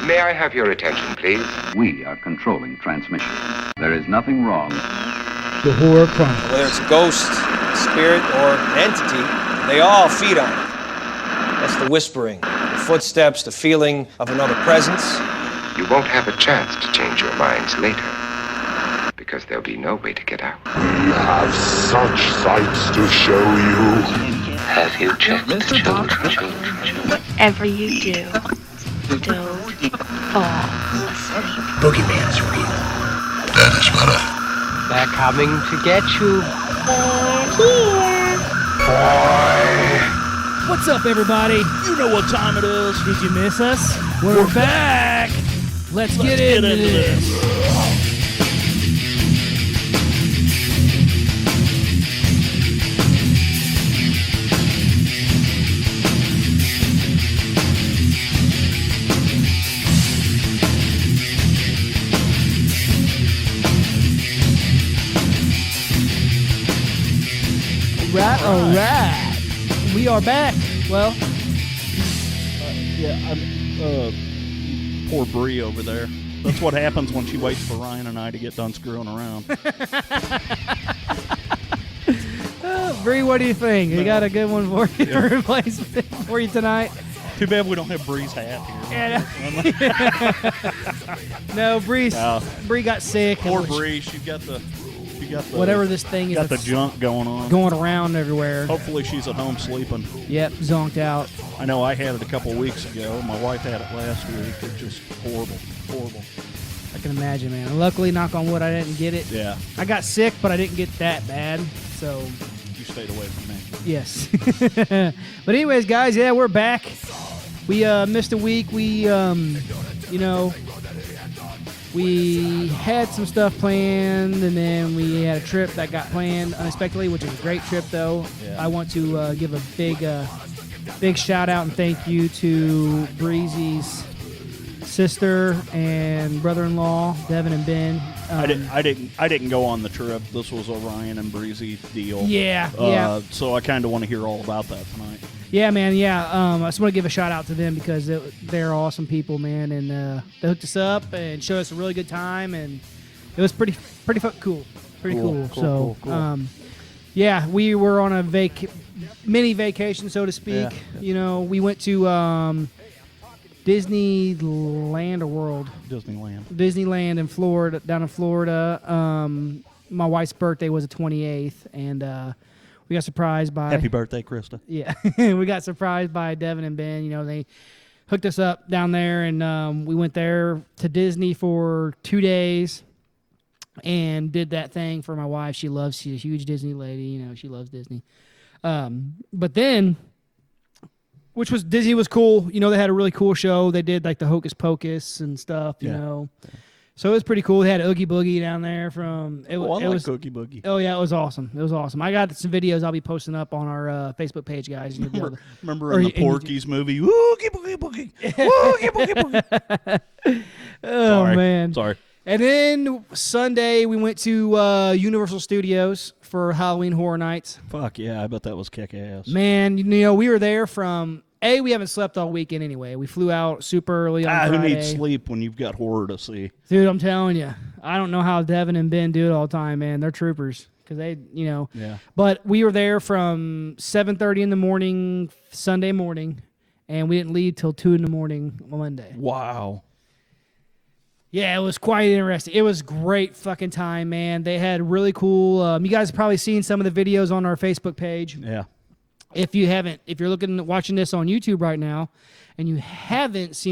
May I have your attention, please? We are controlling transmission. There is nothing wrong. The Horror Chronicles. Whether it's a ghost, spirit, or an entity, they all feed on it. That's the whispering, the footsteps, the feeling of another presence. You won't have a chance to change your minds later, because there'll be no way to get out. We have such sights to show you. Have you checked the children? Whatever you do, don't fall asleep. Boogeyman's real. That is better. They're coming to get you. They're here. What's up, everybody? You know what time it is. Did you miss us? We're back. Let's get into this. All right. We are back. Well, Poor Bree over there. That's what happens when she waits for Ryan and I to get done screwing around. Bree, what do you think? You got a good one for you to replace for you tonight? Too bad we don't have Bree's hat here. No, Bree got sick. Poor Bree, she got the whatever this thing got is. the junk going on. Going around everywhere. Hopefully she's at home sleeping. Yep, zonked out. I know I had it a couple weeks ago. My wife had it last week. It's just horrible. I can imagine, man. Luckily, knock on wood, I didn't get it. Yeah. I got sick, but I didn't get that bad. So You stayed away from me. yes. But anyways, guys, yeah, we're back. We missed a week. We we had some stuff planned, and then we had a trip that got planned unexpectedly, which was a great trip, though. Yeah. I want to give a big shout out and thank you to Breezy's sister and brother-in-law, Devin and Ben. I didn't go on the trip. This was a Ryan and Breezy deal. Yeah. So I kind of want to hear all about that tonight. Yeah, man. Yeah, I just want to give a shout out to them because they're awesome people, man, and they hooked us up and showed us a really good time, and it was pretty cool. Cool. Yeah, we were on a mini vacation, so to speak. Yeah. You know, we went to Disneyland or World. Disneyland in Florida, down in Florida. My wife's birthday was the 28th, and we got surprised by... Happy birthday, Krista. Yeah. We got surprised by Devin and Ben. You know, they hooked us up down there, and we went there to Disney for 2 days and did that thing for my wife. She's a huge Disney lady. You know, she loves Disney. But then, Disney was cool. You know, they had a really cool show. They did, like, the Hocus Pocus and stuff, you know. Yeah. So it was pretty cool. They had Oogie Boogie down there from... I like Oogie Boogie. Oh, yeah, it was awesome. I got some videos I'll be posting up on our Facebook page, guys. Remember in the Porky's movie, Oogie Boogie Boogie, Oogie Boogie Boogie. Oh, man. Sorry. And then Sunday, we went to Universal Studios for Halloween Horror Nights. Fuck, yeah, I bet that was kick-ass. Man, you know, we were there from... we haven't slept all weekend anyway. We flew out super early on Friday. Who needs sleep when you've got horror to see? Dude, I'm telling you. I don't know how Devin and Ben do it all the time, man. They're troopers. Because they, you know. Yeah. But we were there from 7:30 in the morning, Sunday morning, and we didn't leave till 2 in the morning Monday. Wow. Yeah, it was quite interesting. It was great fucking time, man. They had really cool... you guys have probably seen some of the videos on our Facebook page. Yeah. If you're watching this on YouTube right now, and you haven't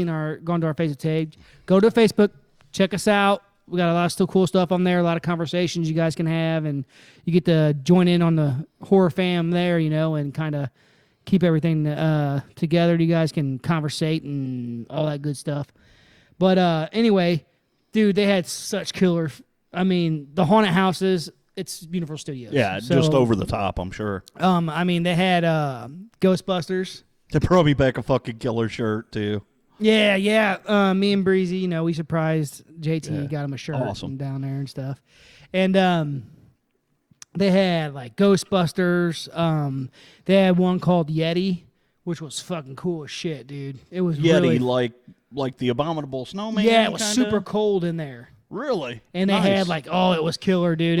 gone to our Facebook page, go to Facebook, check us out. We got a lot of still cool stuff on there, a lot of conversations you guys can have, and you get to join in on the horror fam there, you know, and kind of keep everything together. You guys can conversate and all that good stuff. But anyway, dude, they had such killer. I mean, the haunted houses. It's Universal Studios. Yeah, so, just over the top, I'm sure. I mean, they had Ghostbusters. They brought me back a fucking killer shirt, too. Yeah. Me and Breezy, you know, we surprised JT, got him a shirt down there and stuff. And they had, like, Ghostbusters. They had one called Yeti, which was fucking cool as shit, dude. It was Yeti, really... like like the Abominable Snowman? Yeah, it was kinda? super cold in there. Really? And they Nice. had like, oh, it was killer, dude.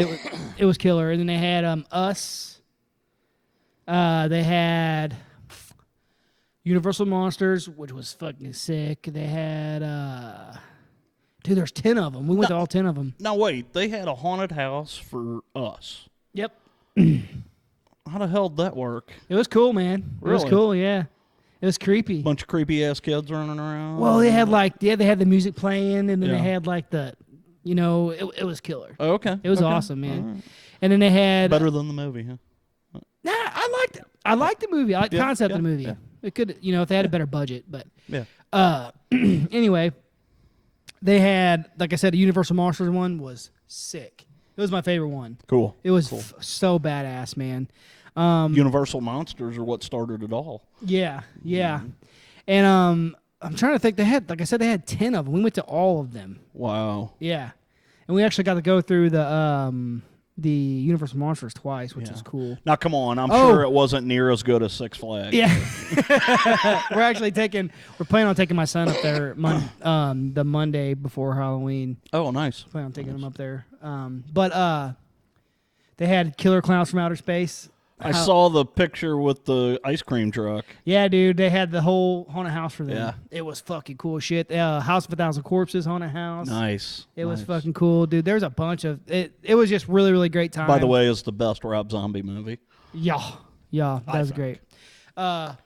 It was killer. And then they had Us. They had Universal Monsters, which was fucking sick. They had dude, there's 10 of them. We went to all 10 of them. Now wait, they had a haunted house for Us. Yep. How the hell did that work? It was cool, man. It was Really? cool, yeah. It was creepy. Bunch of creepy ass kids running around. Well, they had like, they had the music playing, and then Yeah. they had like the, you know, it was killer. Oh, okay. It was Okay. awesome, man. All right. And then they had Better than the movie, huh? Nah, I liked the movie. I liked the Yeah, concept yeah, of the movie. yeah. It could, you know, if they had a better budget, but Yeah. anyway, they had, like I said, a Universal Monsters one was sick. It was my favorite one. Cool. It was Cool. so badass, man. Universal Monsters are what started it all. Yeah, yeah. And I'm trying to think. They had, like I said, they had 10 of them. We went to all of them. Wow. Yeah, and we actually got to go through the Universal Monsters twice, which is cool. Now, come on. I'm Oh. sure it wasn't near as good as Six Flags. Yeah, we're planning on taking my son up there the Monday before Halloween. Oh, nice. Plan on taking him up there. But they had Killer Clowns from Outer Space. I saw the picture with the ice cream truck. Yeah, dude, they had the whole haunted house for them. Yeah. It was fucking cool shit. House of 1,000 Corpses haunted house. Nice. It was Nice. fucking cool, dude. There's a bunch of it. It was just really, really great time. By the way, it's the best Rob Zombie movie. yeah, that was great. And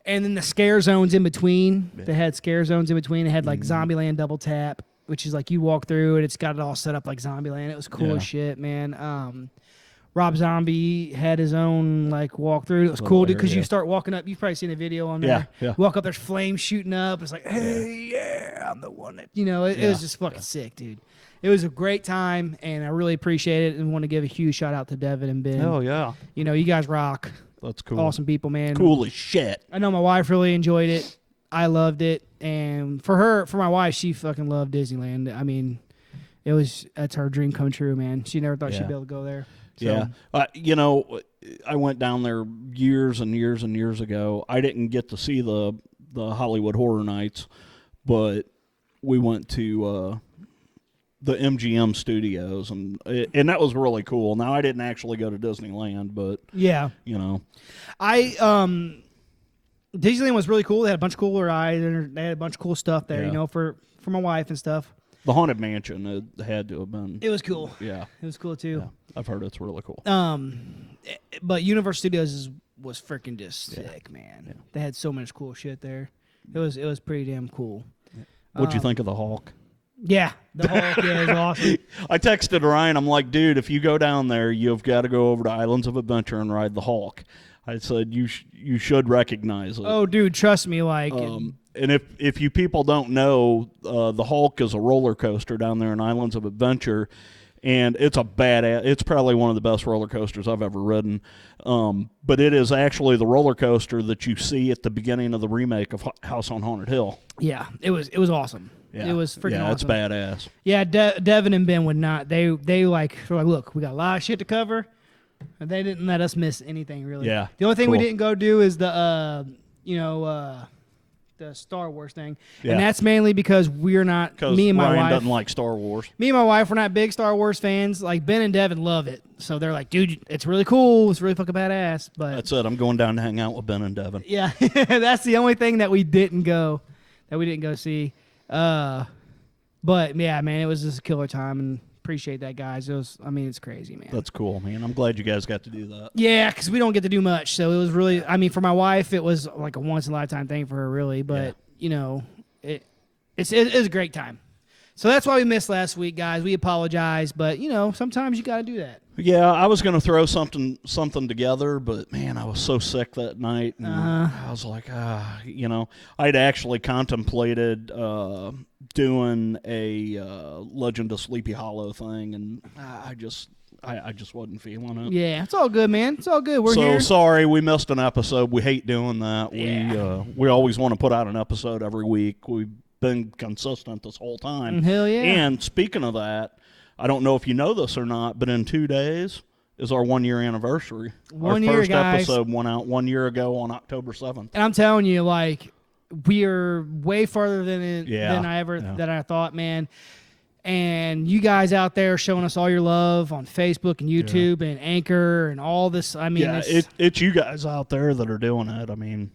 then the scare zones in between. They had scare zones in between. They had like Zombieland Double Tap, which is like you walk through and it's got it all set up like Zombieland. It was cool Yeah. as shit, man. Rob Zombie had his own like walkthrough. It was cool, dude, because you area. start walking up. You've probably seen a video on there. Yeah, yeah. You walk up, there's flames shooting up. It's like, hey, yeah, I'm the one that, you know, it was just fucking sick, dude. It was a great time, and I really appreciate it and want to give a huge shout out to Devin and Ben. Oh, yeah. You know, you guys rock. That's cool. Awesome people, man. Cool as shit. I know my wife really enjoyed it. I loved it. And for my wife, she fucking loved Disneyland. I mean, that's her dream come true, man. She never thought she'd Yeah. be able to go there. So, Yeah. You know, I went down there years and years and years ago. I didn't get to see the Hollywood Horror Nights, but we went to the MGM Studios, and that was really cool. Now, I didn't actually go to Disneyland, but, yeah. you know. Disneyland was really cool. They had a bunch of cool rides, and they had a bunch of cool stuff there, Yeah. you know, for my wife and stuff. The Haunted Mansion, it had to have been. It was cool. Yeah. It was cool too. Yeah. I've heard it's really cool. But Universal Studios was freaking just sick, man. Yeah. They had so much cool shit there. It was pretty damn cool. What'd you think of the Hulk? Yeah, the Hulk is awesome. I texted Ryan. I'm like, dude, if you go down there, you've got to go over to Islands of Adventure and ride the Hulk. I said you should recognize it. Oh, dude, trust me, like. And if you people don't know, the Hulk is a roller coaster down there in Islands of Adventure, and it's a badass. It's probably one of the best roller coasters I've ever ridden. But it is actually the roller coaster that you see at the beginning of the remake of House on Haunted Hill. Yeah, it was awesome. Yeah. It was freaking yeah, awesome. it's badass. Yeah, Devin and Ben would not. They were like, look, we got a lot of shit to cover, and they didn't let us miss anything really. Yeah, The only thing we cool. didn't go do is the Star Wars thing, Yeah. and that's mainly because we're not. Because Me and my Ryan wife doesn't like Star Wars. Me and my wife were not big Star Wars fans. Like Ben and Devin love it, so they're like, dude, it's really cool. It's really fucking badass. But That's it. I'm going down to hang out with Ben and Devin. yeah, that's the only thing that we didn't go see. But yeah, man, it was just a killer time, and appreciate that, guys. It's crazy, man. That's cool, man. I'm glad you guys got to do that. Yeah, because we don't get to do much, so it was really. I mean, for my wife, it was like a once in a lifetime thing for her, really. But you know, it's a great time. So that's why we missed last week, guys. We apologize, but you know, sometimes you got to do that. Yeah, I was going to throw something together, but man, I was so sick that night. And I was like, you know, I'd actually contemplated doing a Legend of Sleepy Hollow thing, and I just wasn't feeling it. Yeah, it's all good, man. It's all good. We're so here. sorry we missed an episode. We hate doing that. Yeah. We always want to put out an episode every week. We've been consistent this whole time. Hell yeah. And speaking of that, I don't know if you know this or not, but in 2 days is our 1 year anniversary. 1 our year, first guys. episode went out 1 year ago on October 7th. And I'm telling you, like, we are way farther than Yeah. than I thought, man. And you guys out there showing us all your love on Facebook and YouTube and Anchor and all this. I mean, it's you guys out there that are doing it. I mean,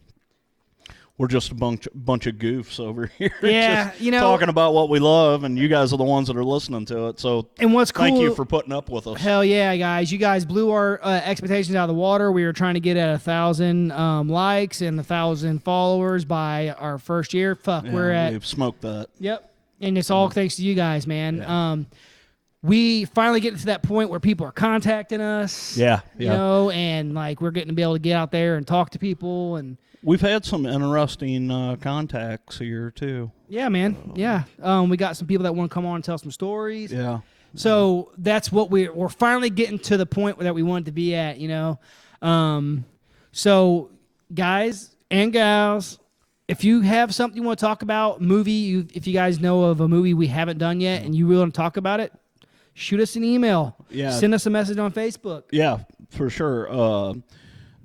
we're just a bunch of goofs over here. Yeah, just talking about what we love, and you guys are the ones that are listening to it. So, and what's cool, thank you for putting up with us. Hell yeah, guys! You guys blew our expectations out of the water. We were trying to get at 1,000 likes and 1,000 followers by our first year. We've smoked that. Yep, and it's all thanks to you guys, man. Yeah. We finally get to that point where people are contacting us. Yeah. You know, and like we're getting to be able to get out there and talk to people and. We've had some interesting contacts here, too. Yeah, man. Yeah. We got some people that want to come on and tell some stories. Yeah. So that's what we're finally getting to the point that we want to be at, you know. So, guys and gals, if you have something you want to talk about, if you guys know of a movie we haven't done yet and you really want to talk about it, shoot us an email. Yeah. Send us a message on Facebook. Yeah, for sure.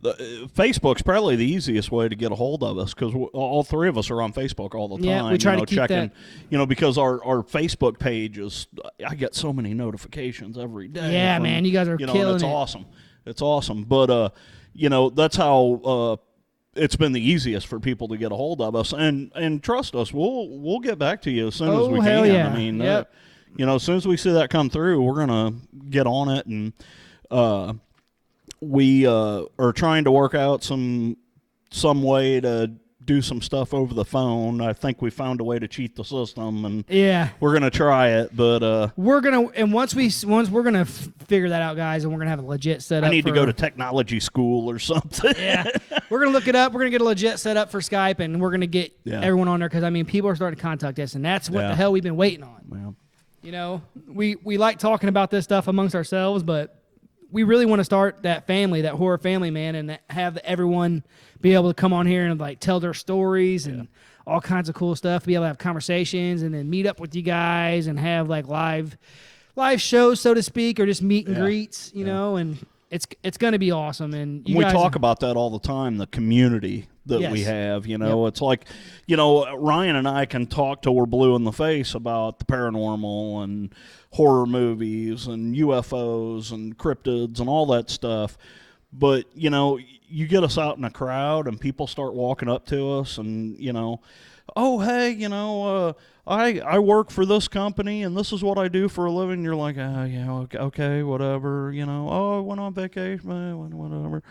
Facebook's probably the easiest way to get a hold of us because all three of us are on Facebook all the time. Yeah, we try to keep checking, that. Because our Facebook page is, I get so many notifications every day. Yeah, man, you guys are killing it's it. awesome. It's awesome. But, that's how it's been the easiest for people to get a hold of us. And trust us, we'll get back to you as soon as we can. Hell yeah. I mean, yep. As soon as we see that come through, we're going to get on it and we are trying to work out some way to do some stuff over the phone. I think we found a way to cheat the system, and we're gonna try it. But we're gonna figure that out, guys, and we're gonna have a legit setup. I need to go to technology school or something. Yeah, we're gonna look it up. We're gonna get a legit setup for Skype, and we're gonna get everyone on there because people are starting to contact us, and that's what the hell we've been waiting on. Yeah. We like talking about this stuff amongst ourselves, but we really want to start that family, that horror family, man, and have everyone be able to come on here and like tell their stories and all kinds of cool stuff. Be able to have conversations and then meet up with you guys and have like live shows, so to speak, or just meet and greets, you know. And it's going to be awesome. And we talk about that all the time. The community that we have, it's like, Ryan and I can talk till we're blue in the face about the paranormal and horror movies and UFOs and cryptids and all that stuff. But, you get us out in a crowd and people start walking up to us and, oh, hey, I work for this company and this is what I do for a living. You're like, okay, whatever, oh, I went on vacation, whatever.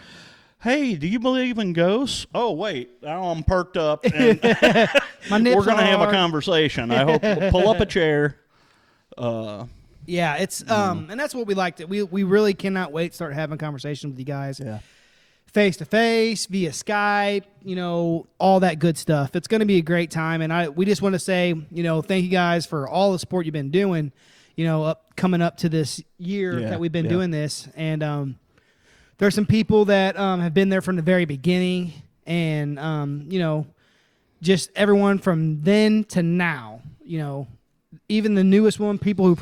Hey, do you believe in ghosts? Oh, wait, now I'm perked up. And we're going to have a conversation. I hope we'll pull up a chair. Yeah, it's and that's what we like. We really cannot wait to start having conversations with you guys. Yeah. Face to face, via Skype, all that good stuff. It's going to be a great time, and we just want to say, thank you guys for all the support you've been doing, coming up to this year that we've been doing this, and there's some people that have been there from the very beginning, and just everyone from then to now, even the newest one, people who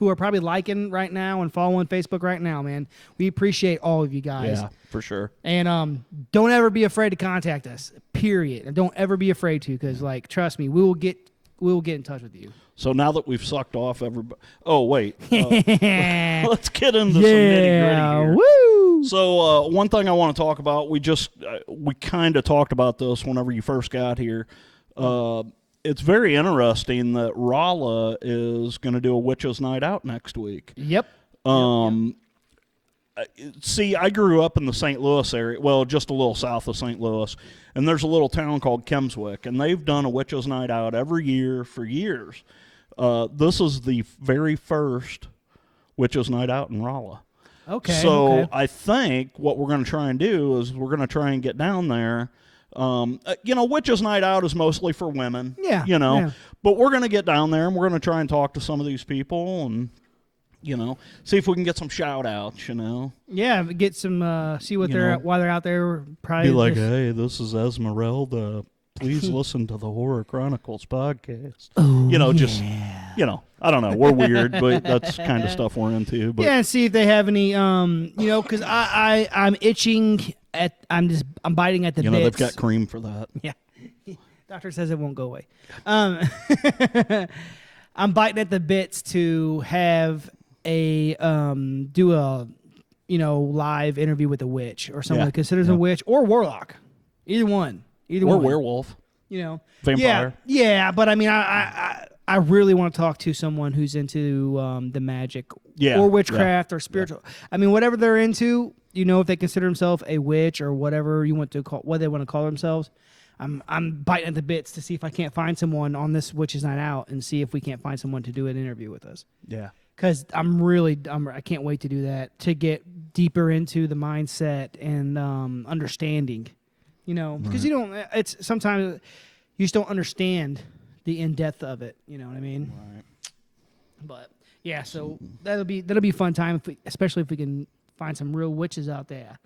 are probably liking right now and following Facebook right now, man. We appreciate all of you guys. Yeah, for sure. And don't ever be afraid to contact us. Period. And don't ever be afraid to, because trust me, we will get in touch with you. So now that we've sucked off everybody, let's get into some nitty-gritty here. Woo! So one thing I want to talk about, we kind of talked about this whenever you first got here. It's very interesting that Rolla is going to do a Witches' Night Out next week. Yep. See, I grew up in the St. Louis area, well, just a little south of St. Louis, and there's a little town called Kemswick, and they've done a Witches' Night Out every year for years. This is the very first Witches' Night Out in Rolla. Okay. So I think what we're going to try and do is we're going to try and get down there. Witches' Night Out is mostly for women. Yeah. But we're going to get down there and we're going to try and talk to some of these people and, see if we can get some shout outs, Yeah, get some, see what why they're out there. Probably be like, hey, this is Esmeralda. Please listen to the Horror Chronicles podcast. Oh, I don't know. We're weird, but that's kind of stuff we're into. But yeah, and see if they have any, because I'm itching I'm biting at the bits. they've got cream for that. Yeah. Doctor says it won't go away. I'm biting at the bits to have a do a live interview with a witch or someone that considers a witch or warlock. Either one. Or werewolf. Vampire. Yeah, but I mean, I really want to talk to someone who's into the magic or witchcraft or spiritual. I mean, whatever they're into, if they consider themselves a witch or whatever you want to call, what they want to call themselves. I'm biting at the bits to see if I can't find someone on this Witches Night Out and see if we can't find someone to do an interview with us. Yeah. Because I can't wait to do that, to get deeper into the mindset and understanding, because it's sometimes you just don't understand the in-depth of it. You know what I mean? Right. But yeah, so that'll be a fun time, especially if we can find some real witches out there.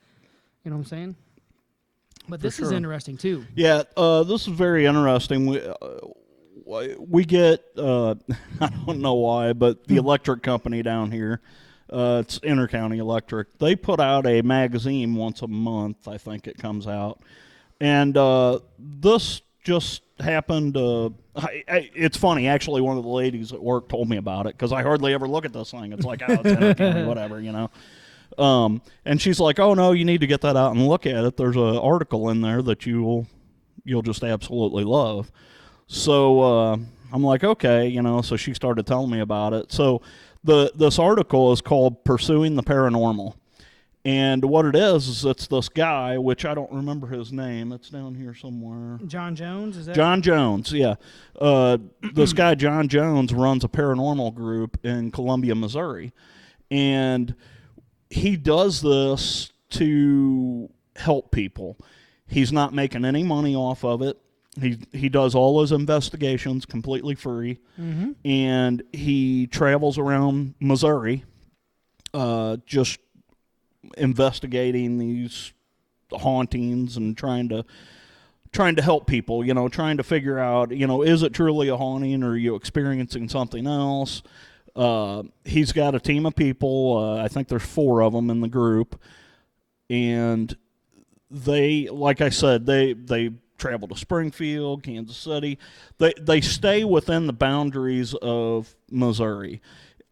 You know what I'm saying? But this is interesting too. Yeah, this is very interesting. We get I don't know why, but the electric company down here, it's Intercounty Electric. They put out a magazine once a month. I think it comes out, and this just happened. It's funny, actually. One of the ladies at work told me about it because I hardly ever look at this thing. It's like, it's Intercounty, whatever, And she's like, "Oh no, you need to get that out and look at it. There's an article in there that you'll just absolutely love." So I'm like, okay, So she started telling me about it. So this article is called "Pursuing the Paranormal," and what it is it's this guy, which I don't remember his name. It's down here somewhere. John Jones, is that? John Jones, yeah. This guy John Jones runs a paranormal group in Columbia, Missouri, and he does this to help people. He's not making any money off of it. He does all his investigations completely free, and he travels around Missouri, just investigating these hauntings and trying to help people. Trying to figure out, is it truly a haunting or are you experiencing something else? He's got a team of people. I think there's 4 of them in the group, and they, like I said, they travel to Springfield, Kansas City. They stay within the boundaries of Missouri.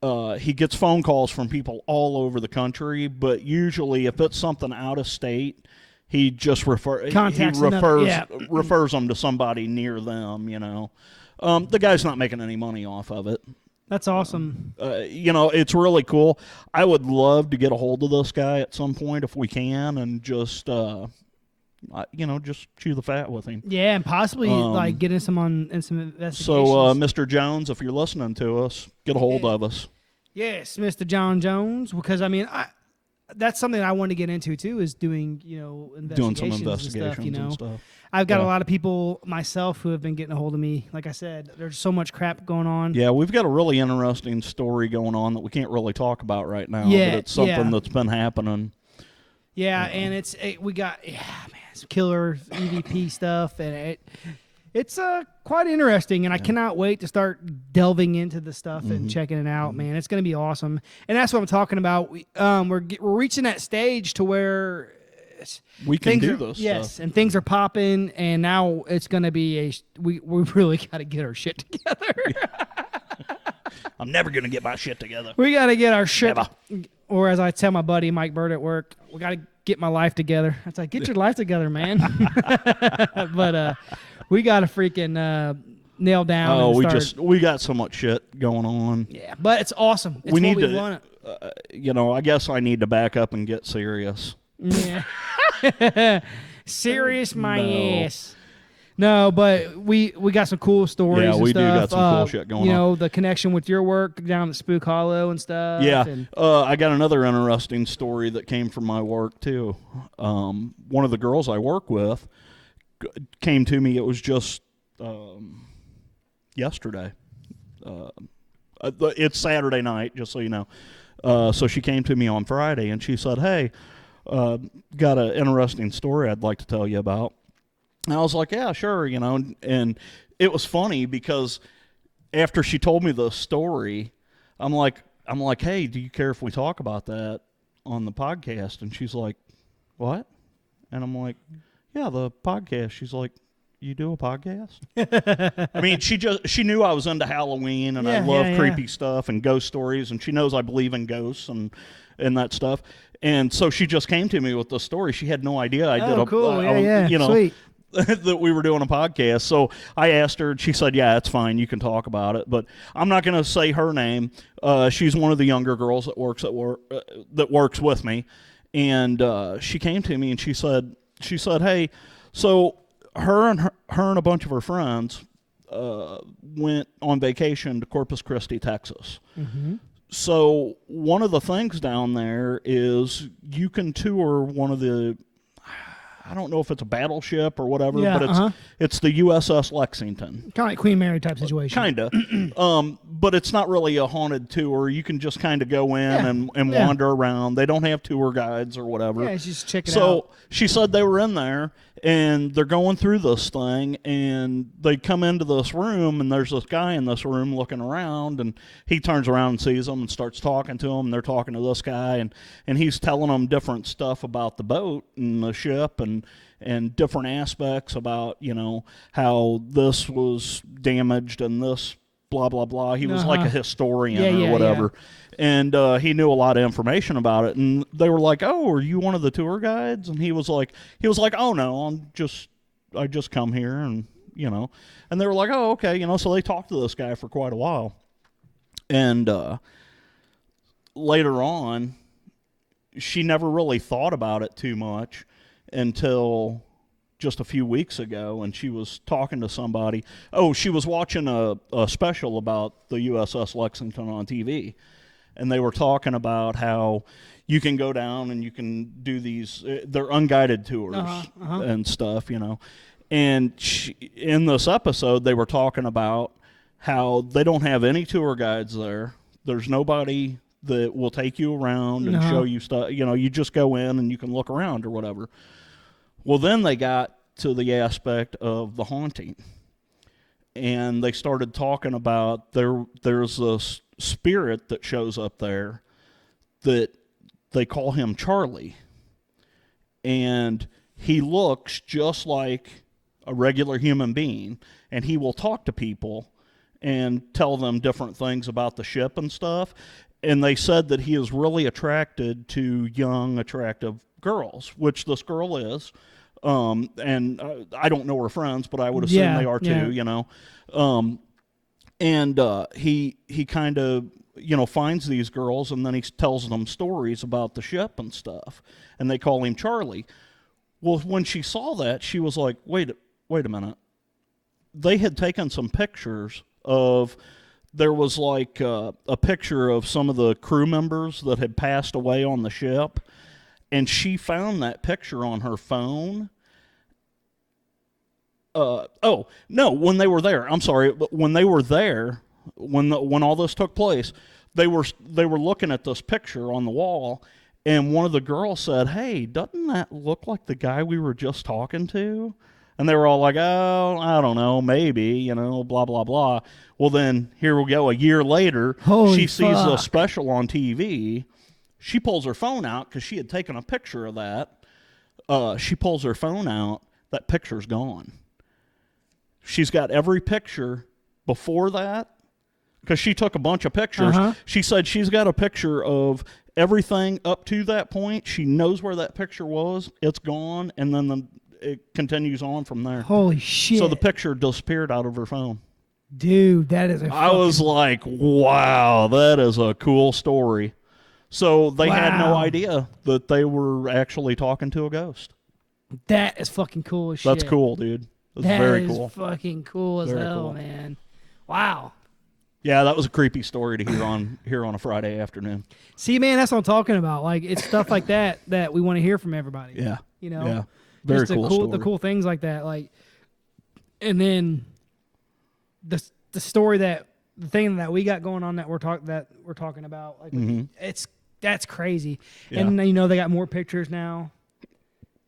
He gets phone calls from people all over the country, but usually if it's something out of state, he just refers them to somebody near them. The guy's not making any money off of it. That's awesome. It's really cool. I would love to get a hold of this guy at some point if we can, and just just chew the fat with him. Yeah, and possibly get in some investigations. So, Mr. Jones, if you're listening to us, get a hold of us. Yes, Mr. John Jones, because that's something I want to get into too, is doing investigations and stuff. I've got a lot of people myself who have been getting a hold of me. Like I said, there's so much crap going on. Yeah, we've got a really interesting story going on that we can't really talk about right now. Yeah, but it's something that's been happening. Yeah, and we got some killer EVP stuff, and it's quite interesting, and I cannot wait to start delving into the stuff and checking it out, man. It's going to be awesome, and that's what I'm talking about. We're reaching that stage to where we can do this. Yes, stuff. and things are popping, and now it's going to be we really got to get our shit together. I'm never going to get my shit together. We got to get our shit, or as I tell my buddy Mike Bird at work, we got to get my life together. I was like, get your life together, man. But we got to freaking nail down. Oh, we got so much shit going on. Yeah, but it's awesome. It's we want. I guess I need to back up and get serious. Yeah. Serious my ass. No, but we got some cool stories. Yeah, we and stuff. do got some cool shit going on. The connection with your work down at Spook Hollow and stuff. Yeah, and I got another interesting story that came from my work too. One of the girls I work with came to me. It was just yesterday. It's Saturday night, just so you know. So she came to me on Friday, and she said, "Hey, got an interesting story I'd like to tell you about." And I was like, "Yeah, sure," and it was funny because after she told me the story, I'm like, "Hey, do you care if we talk about that on the podcast?" And she's like, "What?" And I'm like, "Yeah, the podcast." She's like, you do a podcast? I mean, she knew I was into Halloween and I love creepy stuff and ghost stories, and she knows I believe in ghosts and that stuff. And so she just came to me with the story. She had no idea I did cool. you know, Sweet. that we were doing a podcast. So I asked her, and she said, yeah, it's fine. You can talk about it. But I'm not going to say her name. She's one of the younger girls that works with me. And she came to me and she said, hey, so her and a bunch of her friends went on vacation to Corpus Christi, Texas. Mm-hmm. So one of the things down there is you can tour one of the, I don't know if it's a battleship or whatever, but it's the USS Lexington. Kind of like Queen Mary type situation. Kind of. But it's not really a haunted tour. You can just kind of go in and wander around. They don't have tour guides or whatever. Yeah, just check it out. So she said they were in there, and they're going through this thing, and they come into this room, and there's this guy in this room looking around, and he turns around and sees them and starts talking to them, and they're talking to this guy, and he's telling them different stuff about the boat and the ship and different aspects about, you know, how this was damaged and this blah, blah, blah. He was like a historian or whatever. Yeah. And he knew a lot of information about it. And they were like, oh, are you one of the tour guides? And he was like, oh, no, I just come here and, you know. And they were like, oh, okay, you know. So they talked to this guy for quite a while. And later on, she never really thought about it too much until just a few weeks ago, and she was talking to somebody. Oh, she was watching a special about the USS Lexington on TV, and they were talking about how you can go down and you can do these, they're unguided tours and stuff, you know. And in this episode, they were talking about how they don't have any tour guides there. There's nobody that will take you around and show you stuff. You know, you just go in and you can look around or whatever. Well, then they got to the aspect of the haunting, and they started talking about there's this spirit that shows up there that they call him Charlie, and he looks just like a regular human being, and he will talk to people and tell them different things about the ship and stuff. And they said that he is really attracted to young, attractive girls, which this girl is. And I don't know her friends, but I would assume they are too, you know. And he kind of, you know, finds these girls, and then he tells them stories about the ship and stuff, and they call him Charlie. Well, when she saw that, she was like, wait a minute. They had taken some pictures of, there was like a picture of some of the crew members that had passed away on the ship, and she found that picture on her phone. When they were there, I'm sorry, but when they were there, when all this took place, they were looking at this picture on the wall, and one of the girls said, hey, doesn't that look like the guy we were just talking to? And they were all like, oh, I don't know, maybe, you know, blah, blah, blah. Well, then, here we go. A year later, she sees a special on TV. She pulls her phone out because she had taken a picture of that. She pulls her phone out. That picture's gone. She's got every picture before that because she took a bunch of pictures. She said she's got a picture of everything up to that point. She knows where that picture was. It's gone, and then it continues on from there. Holy shit. So the picture disappeared out of her phone. Dude, that is I was like, wow, that is a cool story. So they had no idea that they were actually talking to a ghost. That is fucking cool as shit. That's cool, dude. That's very cool. That is fucking cool as hell, man. Wow. Yeah, that was a creepy story to hear on a Friday afternoon. See, man, that's what I'm talking about. Like, it's stuff like that we want to hear from everybody. Yeah. You know? Yeah. Very just cool story. The cool things like that. Like, and then the story the thing that we got going on that we're talking about, like, that's crazy. Yeah. And you know, they got more pictures now.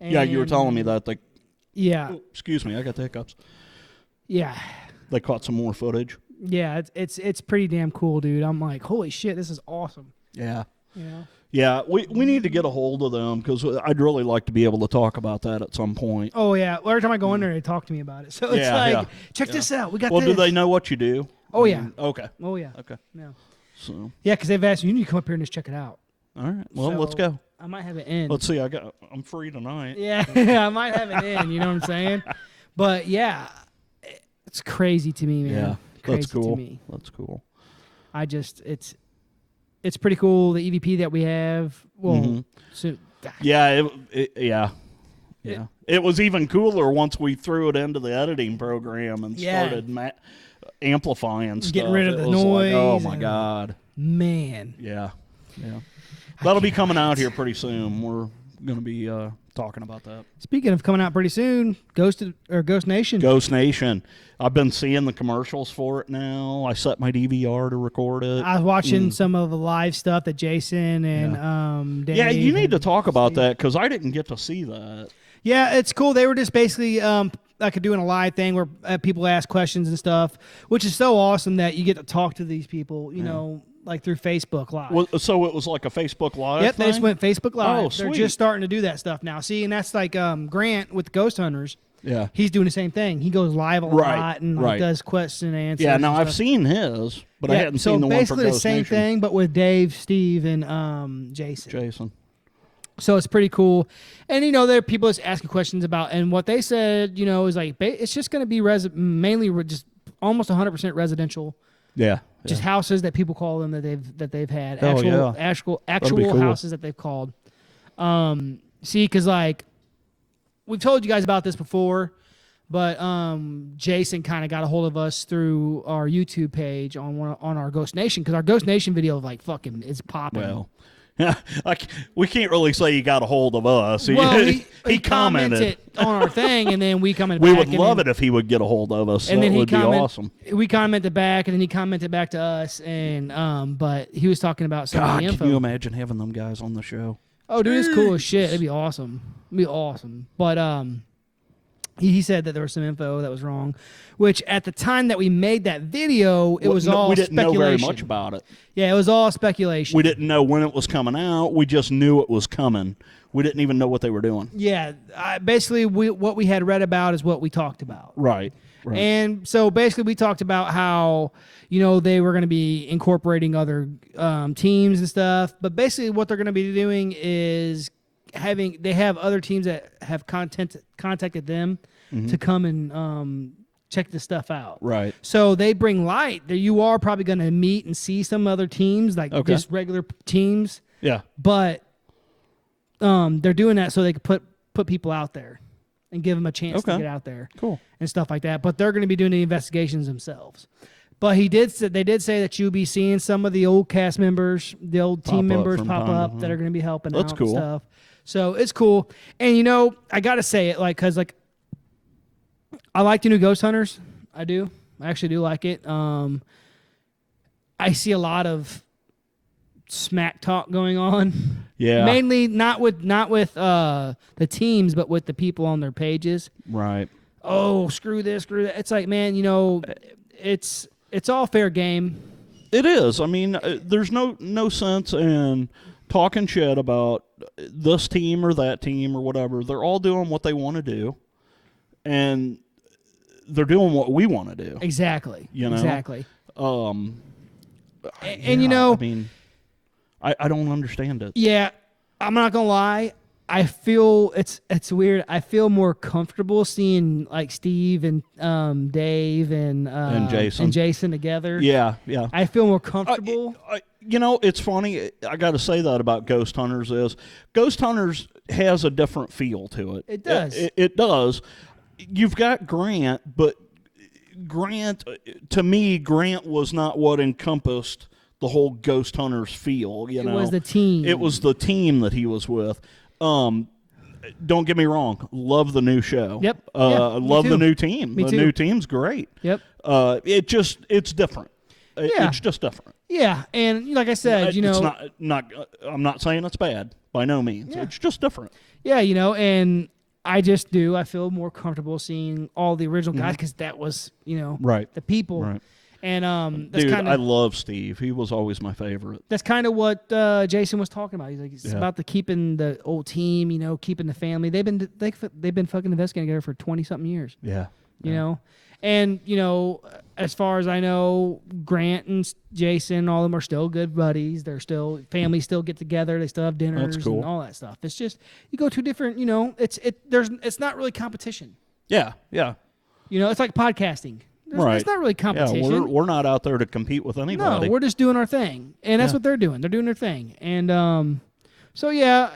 Yeah, you were telling me that. Like, yeah. Oh, excuse me, I got the hiccups. Yeah. They caught some more footage. Yeah, it's pretty damn cool, dude. I'm like, holy shit, this is awesome. Yeah. You know? Yeah, we need to get a hold of them because I'd really like to be able to talk about that at some point. Oh yeah. Well, every time I go in there, they talk to me about it. So it's check this out. We got Well, this. do they know what you do? Oh yeah. Okay. Oh yeah. Okay. Yeah. So. Yeah, because they've asked you need to come up here and just check it out. All right. Well, So, let's go. I might have it in. Let's see. I'm free tonight. Yeah, I might have it in. You know what I'm saying? But yeah, it's crazy to me, man. Yeah, crazy that's cool. To me. That's cool. I just it's pretty cool the EVP that we have. Well, so, Yeah, yeah. It was even cooler once we threw it into the editing program and started amplifying stuff. Getting rid of It the was noise. Like, oh my god. Man. Yeah. That'll be coming out here pretty soon. We're gonna be talking about that. Speaking of coming out pretty soon, Ghost Nation. Ghost Nation. I've been seeing the commercials for it now. I set my DVR to record it. I was watching some of the live stuff that Jason and Dave. Yeah, you need to talk about Steve. that because I didn't get to see that. Yeah, it's cool. They were just basically like doing a live thing where people ask questions and stuff, which is so awesome that you get to talk to these people, you know, like through Facebook Live. Well, so it was like a Facebook Live Yep, thing? they just went Facebook Live. Oh, They're sweet. just starting to do that stuff now. See, and that's like Grant with Ghost Hunters. Yeah. He's doing the same thing. He goes live a lot and like, does question and answers. Yeah, now and I've stuff. seen his, but I hadn't seen the one for basically the Ghost same Nation. thing, but with Dave, Steve, and Jason. Jason. So it's pretty cool. And, you know, there are people just asking questions about, and what they said, you know, is like, it's just going to be mainly just almost 100% residential. Yeah. Just houses that people call them that they've had. Oh, Actual cool. houses that they've called. See, because like, we've told you guys about this before, but Jason kind of got a hold of us through our YouTube page on our Ghost Nation, because our Ghost Nation video like fucking is popping. Well, we can't really say he got a hold of us. Well, he commented on our thing, and then we commented we back. would love it if he would get a hold of us. And That then he would be awesome. We commented back, and then he commented back to us, and but he was talking about some of God, the info. can you imagine having them guys on the show? Oh, dude, it's cool as shit. It'd be awesome. It'd be awesome. But he said that there was some info that was wrong, which at the time that we made that video, it was all we didn't know speculation. very much about it. Yeah, it was all speculation. We didn't know when it was coming out. We just knew it was coming. We didn't even know what they were doing. Yeah, basically, what we had read about is what we talked about. Right. And so basically, we talked about how, you know, they were going to be incorporating other teams and stuff. But basically, what they're going to be doing is they have other teams that have contacted them to come and check this stuff out. Right. So they bring light. You are probably going to meet and see some other teams, like just regular teams. Yeah. But they're doing that so they can put people out there and give them a chance to get out there. Cool. And stuff like that. But they're going to be doing the investigations themselves. But they did say that you'll be seeing some of the old cast members, the old team members pop up that are going to be helping out cool. and stuff. So it's cool. And, you know, I got to say it, like, because, like, I like the new Ghost Hunters. I do. I actually do like it. I see a lot of smack talk going on. Yeah. Mainly not with the teams, but with the people on their pages. Right. Oh, screw this, screw that. It's like, man, you know, it's all fair game. It is. I mean, there's no sense in talking shit about this team or that team or whatever. They're all doing what they want to do, and they're doing what we want to do. Exactly. You know? Exactly. And you know, I mean, I don't understand it. Yeah, I'm not gonna lie. I feel it's weird. I feel more comfortable seeing like Steve and Dave and Jason together. Yeah, yeah. I feel more comfortable. You know, it's funny. I got to say that about Ghost Hunters is Ghost Hunters has a different feel to it. It does. It does. You've got Grant, but Grant, to me, Grant was not what encompassed the whole Ghost Hunters feel. You know, it was the team. It was the team that he was with. Don't get me wrong. Love the new show. Yep. Love the new team. Me the too. new team's great. Yep. It's different. Yeah. It's just different. Yeah, and like I said, you know, it's not. I'm not saying it's bad by no means. Yeah. It's just different. Yeah, you know, and I feel more comfortable seeing all the original guys because that was, you know, Right. the people. Right. And that's Dude, kind I of love Steve. He was always my favorite. that's kind of what Jason was talking about. He's like, it's Yeah. about the keeping the old team, keeping the family. They've been fucking investigating together for 20 something years. Yeah. You know, and as far as I know, Grant and Jason, all of them are still good buddies. They're still families, still get together. They still have dinners That's cool. and all that stuff. It's just you go to different. It's not really competition. Yeah. Yeah. It's like podcasting. Right. It's not really competition. Yeah, we're not out there to compete with anybody. No, we're just doing our thing, and that's what they're doing. They're doing their thing, and so yeah,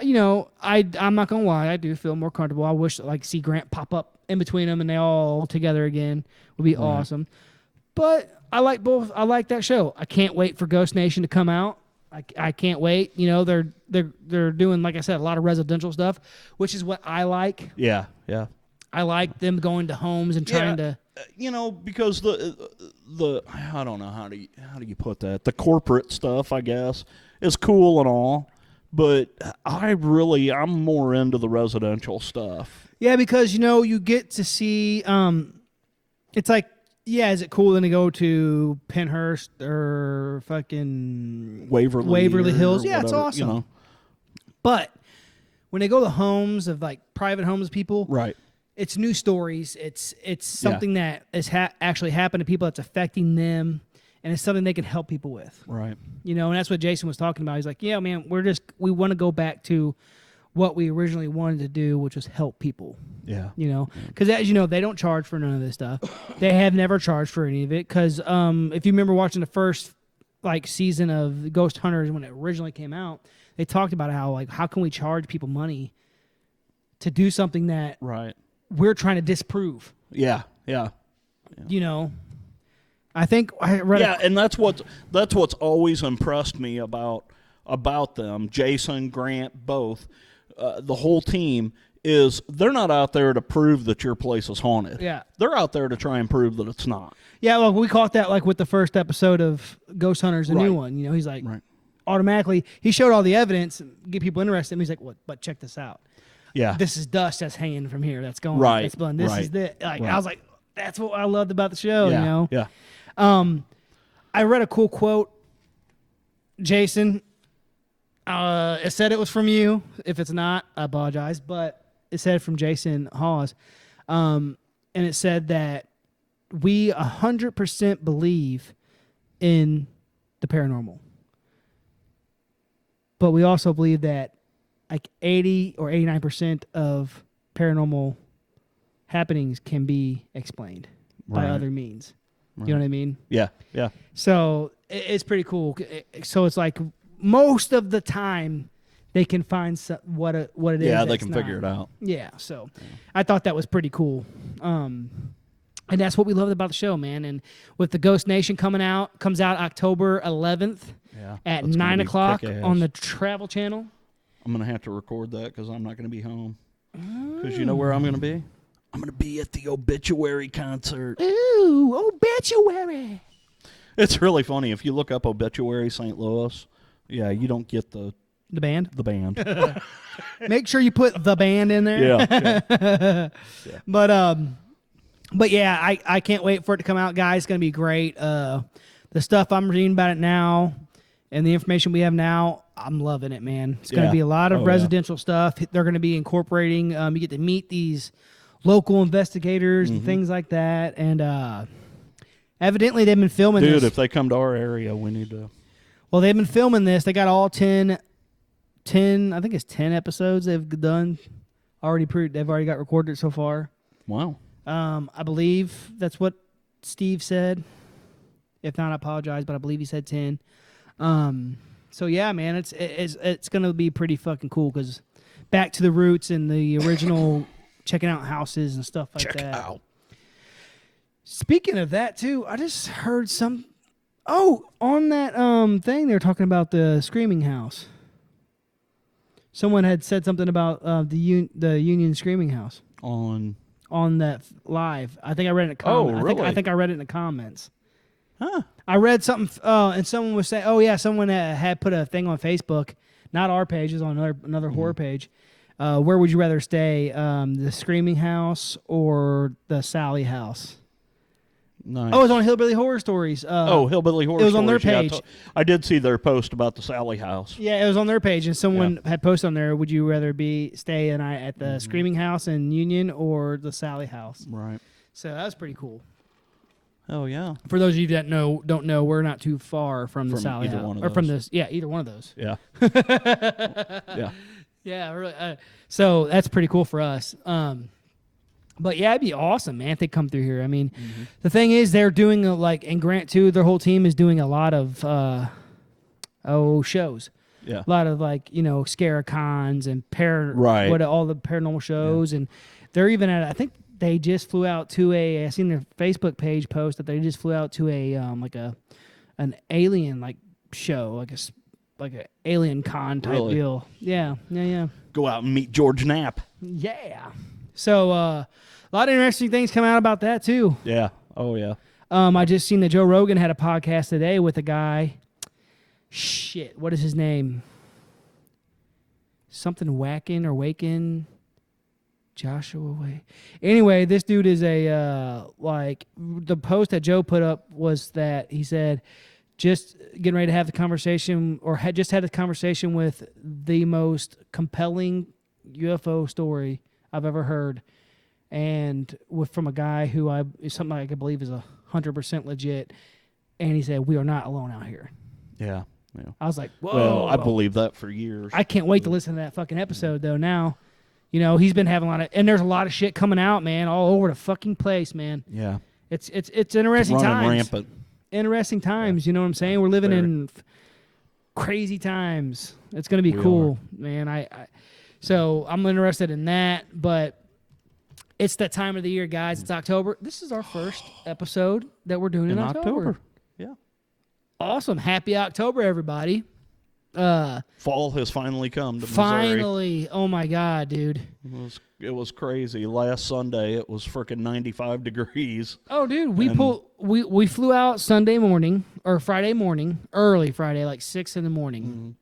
I'm not gonna lie, I do feel more comfortable. I wish like see Grant pop up in between them and they all together again would be awesome. But I like both. I like that show. I can't wait for Ghost Nation to come out. I can't wait. They're doing, like I said, a lot of residential stuff, which is what I like. Yeah. Yeah. I like them going to homes and trying to. Because the I don't know how do you put that, the corporate stuff, I guess, is cool and all, but I'm more into the residential stuff. Yeah, because you get to see. It's like, yeah, is it cool then to go to Penhurst or fucking Waverly Hills? Yeah, it's whatever, awesome. But when they go to homes of like private homes of people, Right. it's new stories. It's something that is actually happened to people that's affecting them, and it's something they can help people with. Right. And that's what Jason was talking about. He's like, yeah, man, we want to go back to what we originally wanted to do, which was help people. Yeah. Because as you know, they don't charge for none of this stuff. They have never charged for any of it. Because if you remember watching the first season of Ghost Hunters when it originally came out, they talked about how can we charge people money to do something that Right. we're trying to disprove. Yeah. Yeah. I think I read. Yeah, and that's what's always impressed me about them. Jason, Grant, both, the whole team is they're not out there to prove that your place is haunted. Yeah. They're out there to try and prove that it's not. Yeah, well, we caught that with the first episode of Ghost Hunters, the new Right. one. He's like, Right. automatically, he showed all the evidence and get people interested. And he's like, what? But check this out. Yeah. This is dust that's hanging from here. That's going. Right, That's blowing. This right, is the right. I was like, that's what I loved about the show. Yeah. Yeah. I read a cool quote, Jason. It said it was from you. If it's not, I apologize. But it said from Jason Hawes. And it said that we 100% believe in the paranormal. But we also believe that like 80 or 89% of paranormal happenings can be explained by Right. other means. You know what I mean? Yeah. Yeah. So it's pretty cool. So it's like most of the time they can find what it is. Yeah, they that's can figure it out. Yeah. So I thought that was pretty cool. And that's what we loved about the show, man. And with the Ghost Nation comes out October 11th Yeah. at That's gonna 9 be o'clock kick-ass. on the Travel Channel. I'm going to have to record that because I'm not going to be home. Because you know where I'm going to be? I'm going to be at the Obituary concert. Ooh, Obituary. It's really funny. If you look up Obituary St. Louis, yeah, you don't get the band. The band. Make sure you put the band in there. Yeah. But yeah, I can't wait for it to come out, guys. It's gonna be great. The stuff I'm reading about it now and the information we have now, I'm loving it, man. It's gonna be a lot of residential stuff. They're gonna be incorporating. You get to meet these local investigators and things like that. And evidently they've been filming this. Dude, if they come to our area, we need to. Well, they've been filming this. They got all 10, I think it's 10 episodes they've done. They've already got recorded so far. Wow. I believe that's what Steve said. If not, I apologize, but I believe he said 10. So yeah, man, it's gonna be pretty fucking cool because back to the roots and the original checking out houses and stuff like that. Check out. Speaking of that too, I just heard some. Oh, on that thing they were talking about the Screaming House. Someone had said something about the Union Screaming House on that live. I think I read it in the comments. Oh, really? I think I read it in the comments. Huh. I read something, and someone was saying, "Oh yeah, someone had put a thing on Facebook, not our page, it was on another horror page. Where would you rather stay, the Screaming House or the Sally House?" Nice. Oh, it was on Hillbilly Horror Stories. Hillbilly Horror It was on their Stories. page. I did see their post about the Sally House. Yeah, it was on their page, and someone had posted on there, would you rather stay a night at the Screaming House in Union or the Sally House? Right. So that was pretty cool. Oh, yeah. For those of you that don't know, we're not too far from the Sally either House. one of or from those. either one of those. Yeah. Yeah. Yeah, really. So that's pretty cool for us. But yeah, it'd be awesome, man, if they come through here. I mean, the thing is, they're doing and Grant too. Their whole team is doing a lot of shows. Yeah. A lot of Scaricons and all the paranormal shows, and they're even at. I think they just flew out to I seen their Facebook page post that they just flew out to an alien show, like a alien con type deal. Yeah. Go out and meet George Knapp. Yeah. So a lot of interesting things come out about that too. Yeah. Oh, yeah. I just seen that Joe Rogan had a podcast today with a guy. Shit, what is his name? Something Whackin' or Wakin'. Joshua Way. Anyway, this dude is the post that Joe put up was that he said just getting ready to have the conversation or had just had a conversation with the most compelling UFO story I've ever heard, and from a guy who is something I believe is 100% legit, and he said we are not alone out here. Yeah. I was like, whoa. Well, I believe that for years. I can't wait to listen to that fucking episode though. Now, he's been having and there's a lot of shit coming out, man, all over the fucking place, man. Yeah. It's interesting running times. rampant. Interesting times, you know what I'm saying? We're living in crazy times. It's gonna be cool, man. So I'm interested in that, but it's that time of the year, guys. It's October. This is our first episode that we're doing in October. Yeah. Awesome. Happy October, everybody. Fall has finally come to Missouri. Finally. Oh my God, dude. It was crazy. Last Sunday it was freaking 95 degrees. Oh, dude, we flew out Sunday morning or Friday morning, early Friday, like 6 in the morning.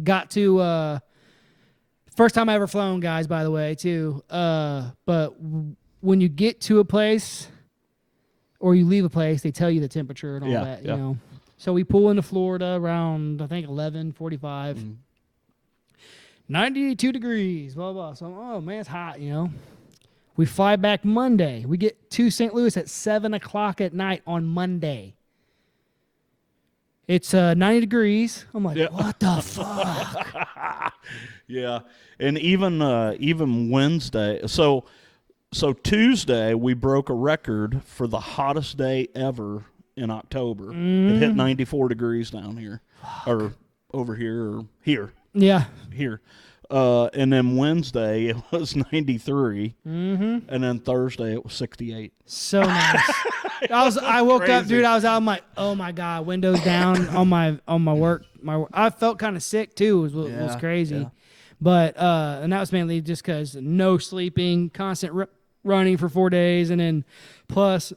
Got to first time I ever flown, guys, by the way, too. But when you get to a place or you leave a place, they tell you the temperature and all that, you know. So we pull into Florida around, I think, 11:45. 92 degrees, blah, blah. So, oh, man, it's hot, We fly back Monday. We get to St. Louis at 7 o'clock at night on Monday. It's 90 degrees. I'm like, what the fuck? Yeah. And even Wednesday. So Tuesday, we broke a record for the hottest day ever in October. It hit 94 degrees down here. Or over here, or here. Yeah. Here. And then Wednesday, it was 93. And then Thursday, it was 68. So nice. I woke up, dude. I was out. I'm like, oh my God, windows down on my work. I felt kind of sick too. It was crazy. Yeah. But and that was mainly just because no sleeping, constant running for 4 days, and then plus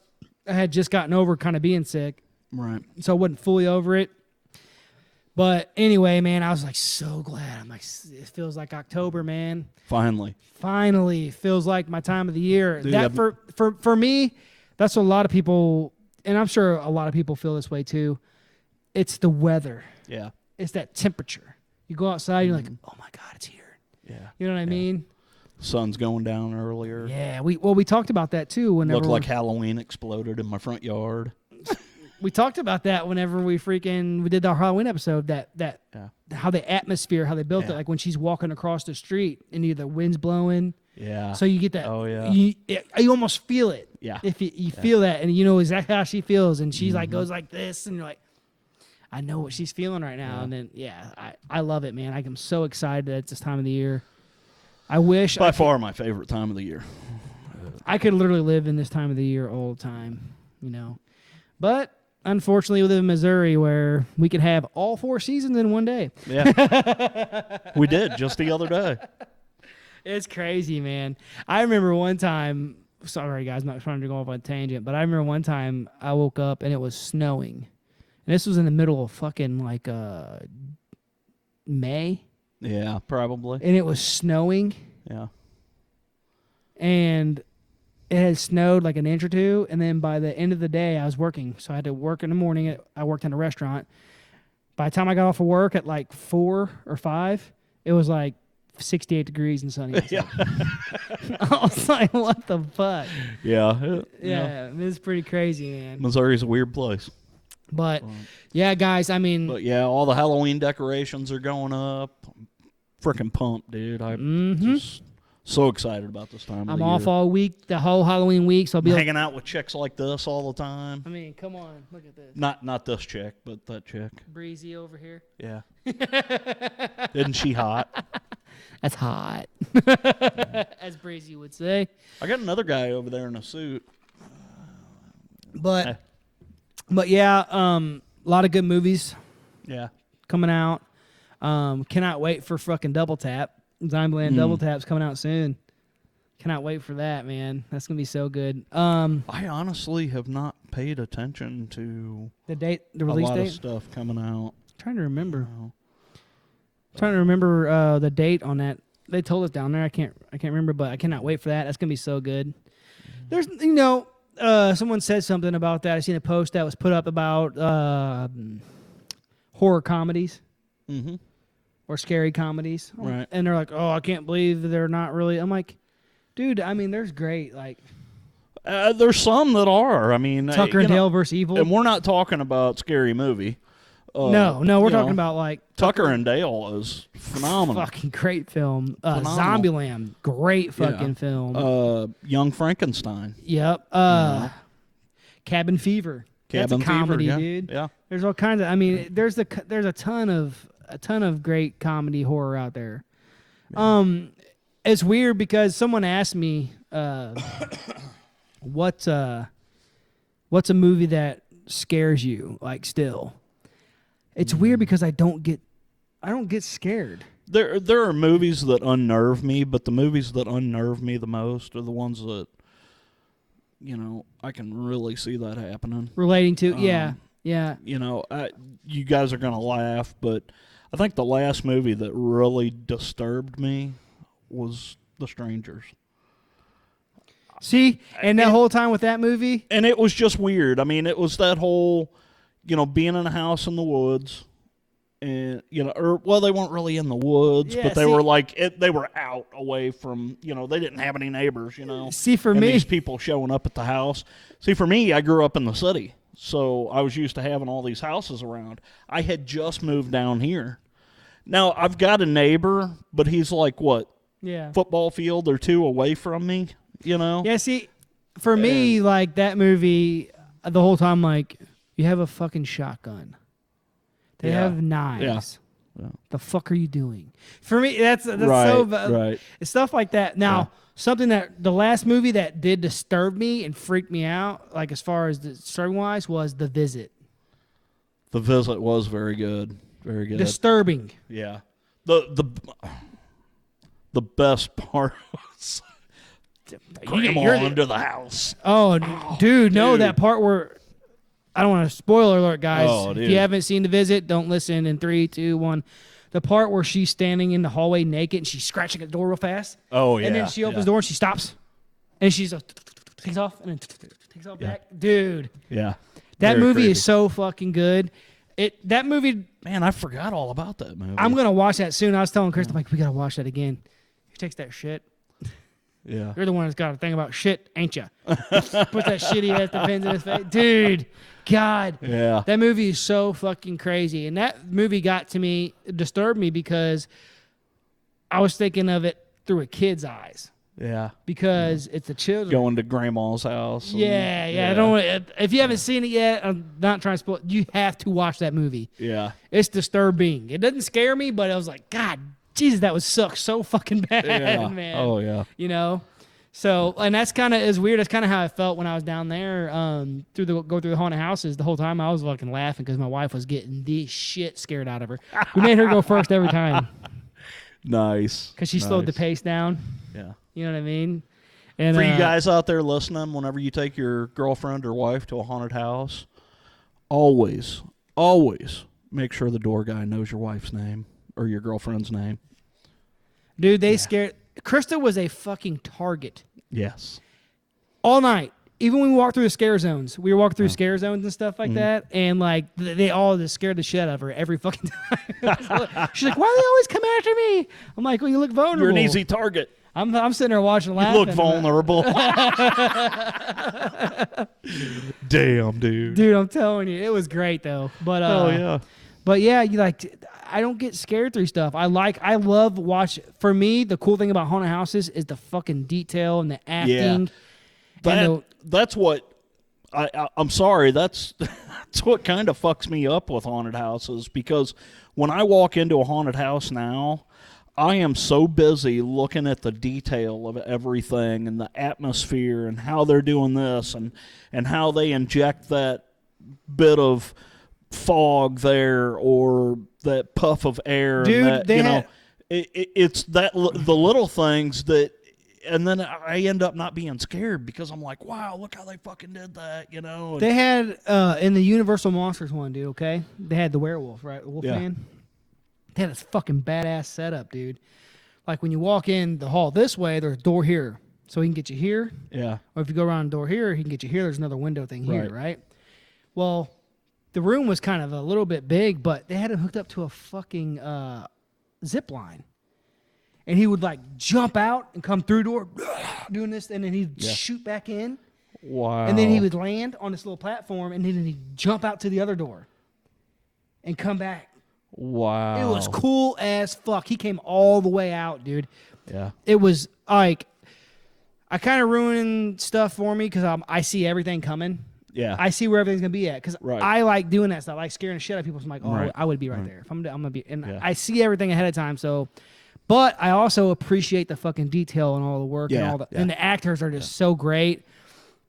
I had just gotten over kind of being sick. Right. So I wasn't fully over it. But anyway, man, I was like so glad. I'm like, it feels like October, man. Finally, it feels like my time of the year. Dude, that for me, that's what a lot of people, and I'm sure a lot of people feel this way too. It's the weather. Yeah. It's that temperature. You go outside, you're like, oh my God, it's here. Yeah. You know what I mean? Sun's going down earlier. Yeah. We talked about that too. Whenever Looked like Halloween exploded in my front yard. We talked about that whenever we did our Halloween episode. That how the atmosphere, how they built it, like when she's walking across the street and either the wind's blowing. Yeah. So you get that. Oh yeah. You almost feel it. Yeah. If you feel that, and you know exactly how she feels, and she's like goes like this, and you're like, I know what she's feeling right now, and then I love it, man. I'm so excited that it's this time of the year. I wish by far my favorite time of the year. I could literally live in this time of the year all the time, But unfortunately, we live in Missouri where we can have all 4 seasons in one day. Yeah. We did just the other day. It's crazy, man. I remember one time, sorry guys, I'm not trying to go off on a tangent, but I remember one time I woke up and it was snowing. And this was in the middle of fucking May. Yeah, probably. And it was snowing. Yeah. And it had snowed like an inch or two, and then by the end of the day, I was working, so I had to work in the morning. I worked in a restaurant. By the time I got off of work at like 4 or 5, it was like 68 degrees and sunny. Yeah. I was like, what the fuck? Yeah. Yeah, it's pretty crazy, man. Missouri's a weird place. But yeah, guys, I mean, But yeah, all the Halloween decorations are going up. I'm freaking pumped, dude. I'm just so excited about this time. I'm of off the year. all week, the whole Halloween week, so I'll be I'm like, hanging out with chicks like this all the time. I mean, come on, look at this. Not this chick, but that chick. Breezy over here. Yeah. Isn't she hot? That's hot. As Breezy would say. I got another guy over there in a suit. But yeah, a lot of good movies Yeah. coming out. Cannot wait for fucking Double Tap. Zombieland Double Tap's coming out soon. Cannot wait for that, man. That's gonna be so good. I honestly have not paid attention to The a release lot date. of stuff coming out. Trying to remember. Trying to remember the date on that. They told us down there. I can't remember, but I cannot wait for that. That's gonna be so good. There's someone said something about that. I seen a post that was put up about horror comedies. Mm-hmm. Or scary comedies. Right. And they're like, oh, I can't believe they're not really. I'm like, dude, I mean, there's great. Like, There's some that are. I mean, Tucker and Dale versus Evil. And we're not talking about Scary Movie. No, we're talking about like Tucker and Dale is phenomenal. Fucking great film. Phenomenal. Zombieland, great fucking film. Young Frankenstein. Yep. Cabin Fever. Cabin That's a comedy, Fever, dude. Yeah. There's all kinds of. I mean, there's a ton of great comedy horror out there. It's weird because someone asked me, what's a movie that scares you? Like, still, it's weird because I don't get scared. There are movies that unnerve me, but the movies that unnerve me the most are the ones that, I can really see that happening. Relating to, yeah. You guys are going to laugh, but I think the last movie that really disturbed me was The Strangers. See, and that whole time with that movie, and it was just weird. I mean, it was that whole, being in a house in the woods, and they weren't really in the woods, but they were like they were out away from, they didn't have any neighbors, See, for and me, these people showing up at the house. See, for me, I grew up in the city, so I was used to having all these houses around. I had just moved down here. Now I've got a neighbor, but he's like football field or two away from me. Yeah, see, for me, like, that movie, the whole time, like, you have a fucking shotgun. They have knives. Yeah. The fuck are you doing? For me, that's right, so right. It's stuff like that. Now, something that the last movie that did disturb me and freak me out, like as far as the story wise, was The Visit. The Visit was very good. Very good. Disturbing. Yeah. The best part was Grandma under the house. Oh, dude, no, that part where I don't want to spoiler alert, guys. Oh, if you haven't seen The Visit, don't listen. In 3, 2, 1. The part where she's standing in the hallway naked and she's scratching at the door real fast. Oh, yeah. And then she opens the door and she stops. And she's takes off and then takes off back. Dude. Yeah. That Very movie creepy. is so fucking good. That movie. Man, I forgot all about that movie. I'm going to watch that soon. I was telling Chris, I'm like, we got to watch that again. He takes that shit. Yeah. You're the one that's got a thing about shit, ain't you? Put that shitty ass depends in his face. Dude, God. Yeah. That movie is so fucking crazy. And that movie got to me, disturbed me because I was thinking of it through a kid's eyes. Yeah. Because it's the children. Going to grandma's house. And, Yeah. I don't. If you haven't seen it yet, I'm not trying to spoil. You have to watch that movie. Yeah. It's disturbing. It doesn't scare me, but I was like, God, Jesus, that was suck so fucking bad, man. Oh, yeah. So, and that's kind of as weird. That's kind of how I felt when I was down there go through the haunted houses. The whole time I was fucking laughing because my wife was getting the shit scared out of her. We made her go first every time. Nice. Because she slowed the pace down. Yeah. You know what I mean? And, For you guys out there listening, whenever you take your girlfriend or wife to a haunted house, always make sure the door guy knows your wife's name or your girlfriend's name. Dude, they scared. Krista was a fucking target. Yes. all night. Even when we walked through the scare zones, we were walking through scare zones and stuff like that, and like they all just scared the shit out of her every fucking time. She's like, "Why do they always come after me?" I'm like, "Well, you look vulnerable. You're an easy target. I'm sitting there watching, laughing. You look vulnerable. Damn, dude. Dude, I'm telling you, it was great though. But Oh yeah. But yeah, you like. I don't get scared through stuff. I love watch. For me, the cool thing about haunted houses is the fucking detail and the acting. That's what I'm sorry. That's what kind of fucks me up with haunted houses, because when I walk into a haunted house now, I am so busy looking at the detail of everything and the atmosphere and how they're doing this and how they inject that bit of fog there or that puff of air. Dude, and that, it's that the little things that. And then I end up not being scared because I'm like, wow, look how they fucking did that, you know. They had in the Universal Monsters one, dude. Okay, they had the werewolf, right? Wolfman. They had this fucking badass setup, dude. Like when you walk in the hall this way, there's a door here, so he can get you here. Yeah. Or if you go around the door here, he can get you here. There's another window thing here, right? Well, the room was kind of a little bit big, but they had it hooked up to a fucking zip line. And he would like jump out and come through door, doing this, and then he'd shoot back in. Wow. And then he would land on this little platform, and then he'd jump out to the other door and come back. Wow. It was cool as fuck. He came all the way out, dude. Yeah. It was like, I kind of ruined stuff for me because I see everything coming. Yeah. I see where everything's going to be at because I like doing that stuff. I like scaring the shit out of people. So I'm like, oh, I would be right there. If I'm going to be, and I see everything ahead of time. So, but I also appreciate the fucking detail and all the work and all the, and the actors are just so great.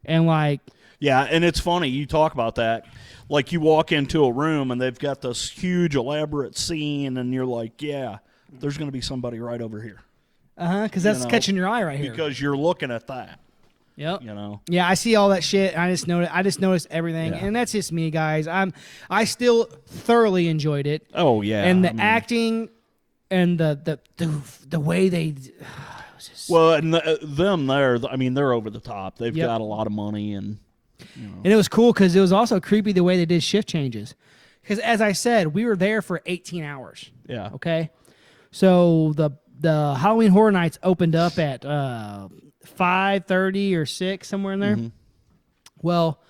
And like, yeah, and it's funny you talk about that. Like you walk into a room and they've got this huge elaborate scene, and you're like, yeah, there's going to be somebody right over here. Because that's catching your eye right here. Because you're looking at that. Yep. You know. Yeah, I see all that shit. I just noticed everything, and that's just me, guys. I still thoroughly enjoyed it. Oh yeah, and the acting and the way they. Well, and them there, I mean, they're over the top. They've got a lot of money, and and it was cool because it was also creepy the way they did shift changes. Because as I said, we were there for 18 hours. Yeah. Okay. So the Halloween Horror Nights opened up at 5:30 or 6, somewhere in there. Well,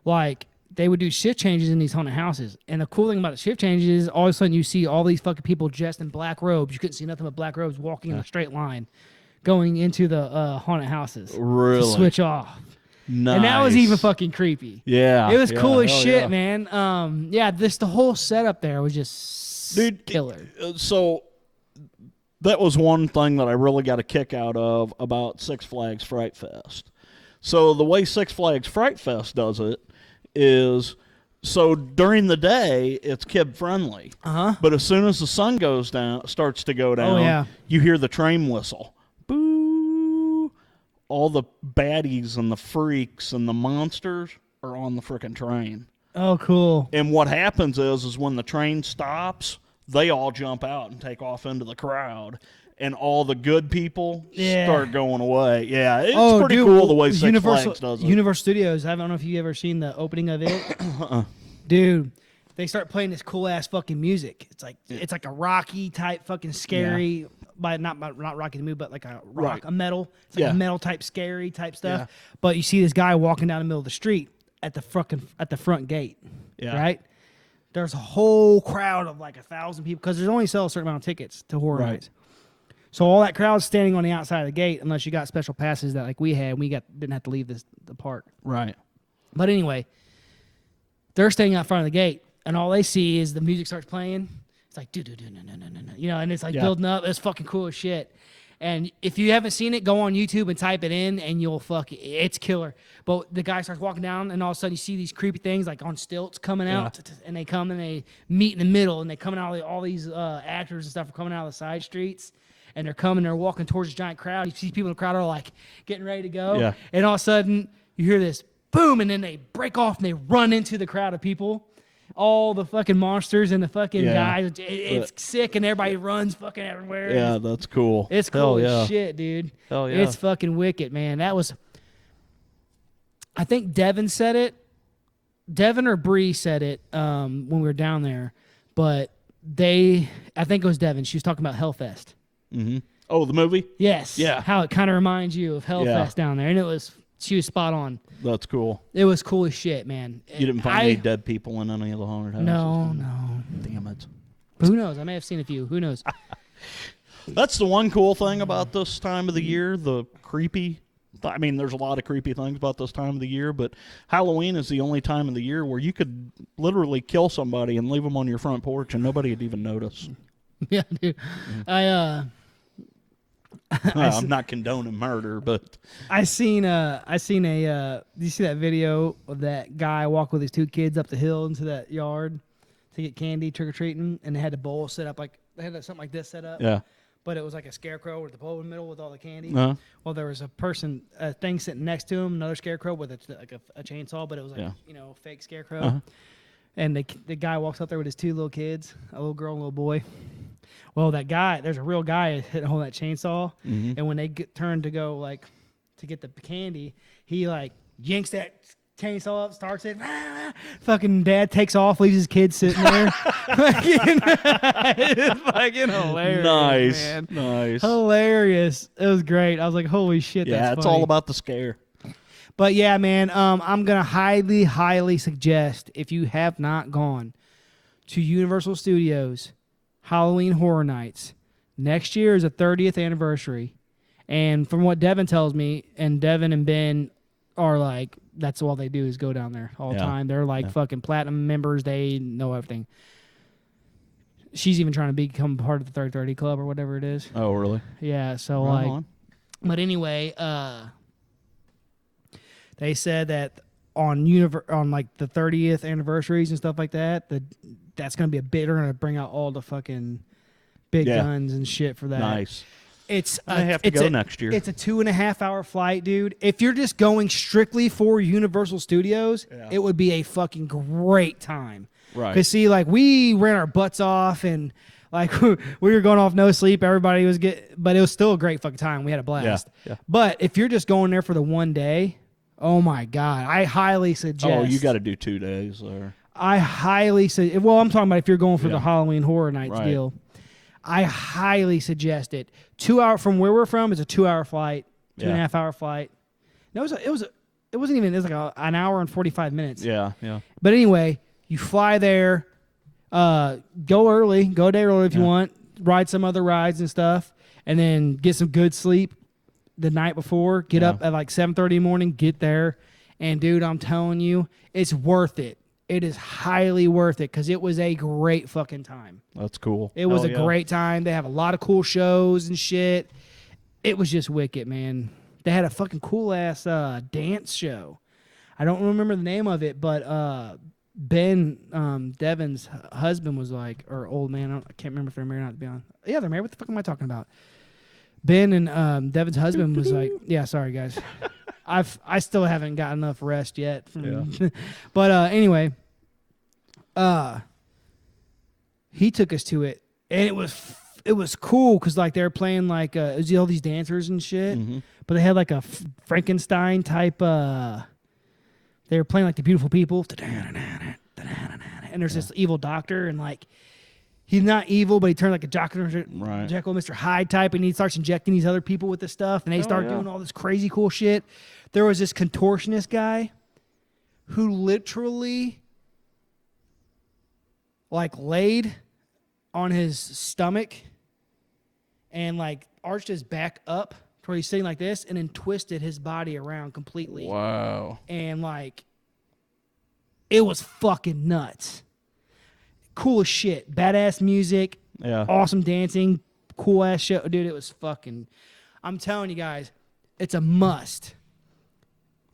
like they would do shift changes in these haunted houses, and the cool thing about the shift changes is all of a sudden you see all these fucking people dressed in black robes. You couldn't see nothing but black robes walking in a straight line, going into the haunted houses. Really? To switch off. Nice. And that was even fucking creepy. Yeah. It was cool as shit, yeah. man. The whole setup there was just killer. So that was one thing that I really got a kick out of about Six Flags Fright Fest. So the way Six Flags Fright Fest does it is, so during the day it's kid friendly. But as soon as the sun goes down, starts to go down, you hear the train whistle. Boo! All the baddies and the freaks and the monsters are on the frickin' train. Oh, cool. And what happens is when the train stops, they all jump out and take off into the crowd. And all the good people start going away. Yeah, it's pretty cool the way Six Flags does it. Universal Studios, I don't know if you've ever seen the opening of it. Dude, they start playing this cool-ass fucking music. It's like a Rocky type fucking scary, not Rocky the movie, but like a rock, a metal. It's like a metal type scary type stuff. Yeah. But you see this guy walking down the middle of the street at the front gate. Yeah. Right? There's a whole crowd of like 1,000 people because there's only sell a certain amount of tickets to Horror Nights. So all that crowd's standing on the outside of the gate unless you got special passes that like we had. We didn't have to leave the park. Right. But anyway, they're standing out front of the gate, and all they see is the music starts playing. It's like, no, and it's like building up. It's fucking cool as shit. And if you haven't seen it, go on YouTube and type it in, and you'll it's killer. But the guy starts walking down, and all of a sudden you see these creepy things like on stilts coming out, and they come and they meet in the middle, and they coming out. All these actors and stuff are coming out of the side streets, and they're walking towards this giant crowd. You see people in the crowd are like getting ready to go, and all of a sudden you hear this boom, and then they break off and they run into the crowd of people. All the fucking monsters and the fucking guys. It's sick, and everybody runs fucking everywhere. Yeah, that's cool. It's cool as shit, dude. Hell yeah. It's fucking wicked, man. That was... I think Devin said it. Devin or Bree said it when we were down there, but I think it was Devin. She was talking about Hellfest. Mm-hmm. Oh, the movie? Yes. Yeah. How it kind of reminds you of Hellfest down there, and she was spot on. That's cool. It was cool as shit, man. You didn't find any dead people in any of the haunted houses? No. Damn it. Who knows? I may have seen a few. Who knows? That's the one cool thing about this time of the year, the creepy. I mean, there's a lot of creepy things about this time of the year, but Halloween is the only time of the year where you could literally kill somebody and leave them on your front porch and nobody would even notice. Yeah, dude. I'm not condoning murder, but I seen a did you see that video of that guy walk with his two kids up the hill into that yard to get candy trick-or-treating, and they had the bowl set up they had something like this set up. Yeah. But it was like a scarecrow with the bowl in the middle with all the candy. Uh-huh. Well, there was a thing sitting next to him, another scarecrow with a chainsaw, but it was like, fake scarecrow. Uh-huh. And the guy walks up there with his two little kids, a little girl and a little boy. Well, that guy, there's a real guy holding that chainsaw, and when they turn to go to get the candy, he yanks that chainsaw up, starts it. Fucking dad takes off, leaves his kids sitting there. It's fucking hilarious. Nice, man. nice, hilarious. It was great. I was like, holy shit. Yeah, that's it's funny. all about the scare. But yeah, man, I'm gonna highly suggest, if you have not gone to Universal Studios Halloween Horror Nights, next year is the 30th anniversary, and from what Devin tells me, and Devin and Ben are like, that's all they do is go down there all the time. They're fucking platinum members. They know everything. She's even trying to become part of the 30 Club or whatever it is. Oh, really? Yeah. So Right on. but anyway, they said that on the 30th anniversaries and stuff like that, that's gonna be a bit. They're gonna bring out all the fucking big guns and shit for that. Nice. I have to go next year. It's a 2.5-hour flight, dude. If you're just going strictly for Universal Studios, it would be a fucking great time. Right. Because see, we ran our butts off and we were going off no sleep. Everybody was but it was still a great fucking time. We had a blast. Yeah. But if you're just going there for the one day, oh my God, I highly suggest. Oh, you got to do 2 days there. I highly suggest. Well, I'm talking about if you're going for the Halloween Horror Nights deal. I highly suggest it. 2 hour from where we're from is a 2-hour flight, 2.5-hour flight. No, it wasn't even. It was like an hour and 45 minutes. Yeah. But anyway, you fly there, go early, go a day early if you want, ride some other rides and stuff, and then get some good sleep the night before. Get up at 7:30 in the morning, get there, and dude, I'm telling you, it's worth it. It is highly worth it because it was a great fucking time. That's cool. It was a great time. They have a lot of cool shows and shit. It was just wicked, man. They had a fucking cool ass dance show. I don't remember the name of it, but Ben, Devin's husband was or old man. I can't remember if they're married or not, to be honest. Yeah, they're married. What the fuck am I talking about? Ben and Devin's husband was yeah, sorry guys. I still haven't got enough rest yet. But anyway, he took us to it, and it was cool because they were playing it was all these dancers and shit, but they had a Frankenstein type. They were playing the Beautiful People, and there's this evil doctor, and he's not evil, but he turned like a Jekyll, Mr. Hyde type, and he starts injecting these other people with this stuff, and they start doing all this crazy cool shit. There was this contortionist guy who literally laid on his stomach and arched his back up to where he's sitting like this, and then twisted his body around completely. Wow. And it was fucking nuts. Cool as shit. Badass music. Yeah. Awesome dancing. Cool ass show. Dude, it was fucking. I'm telling you guys, it's a must.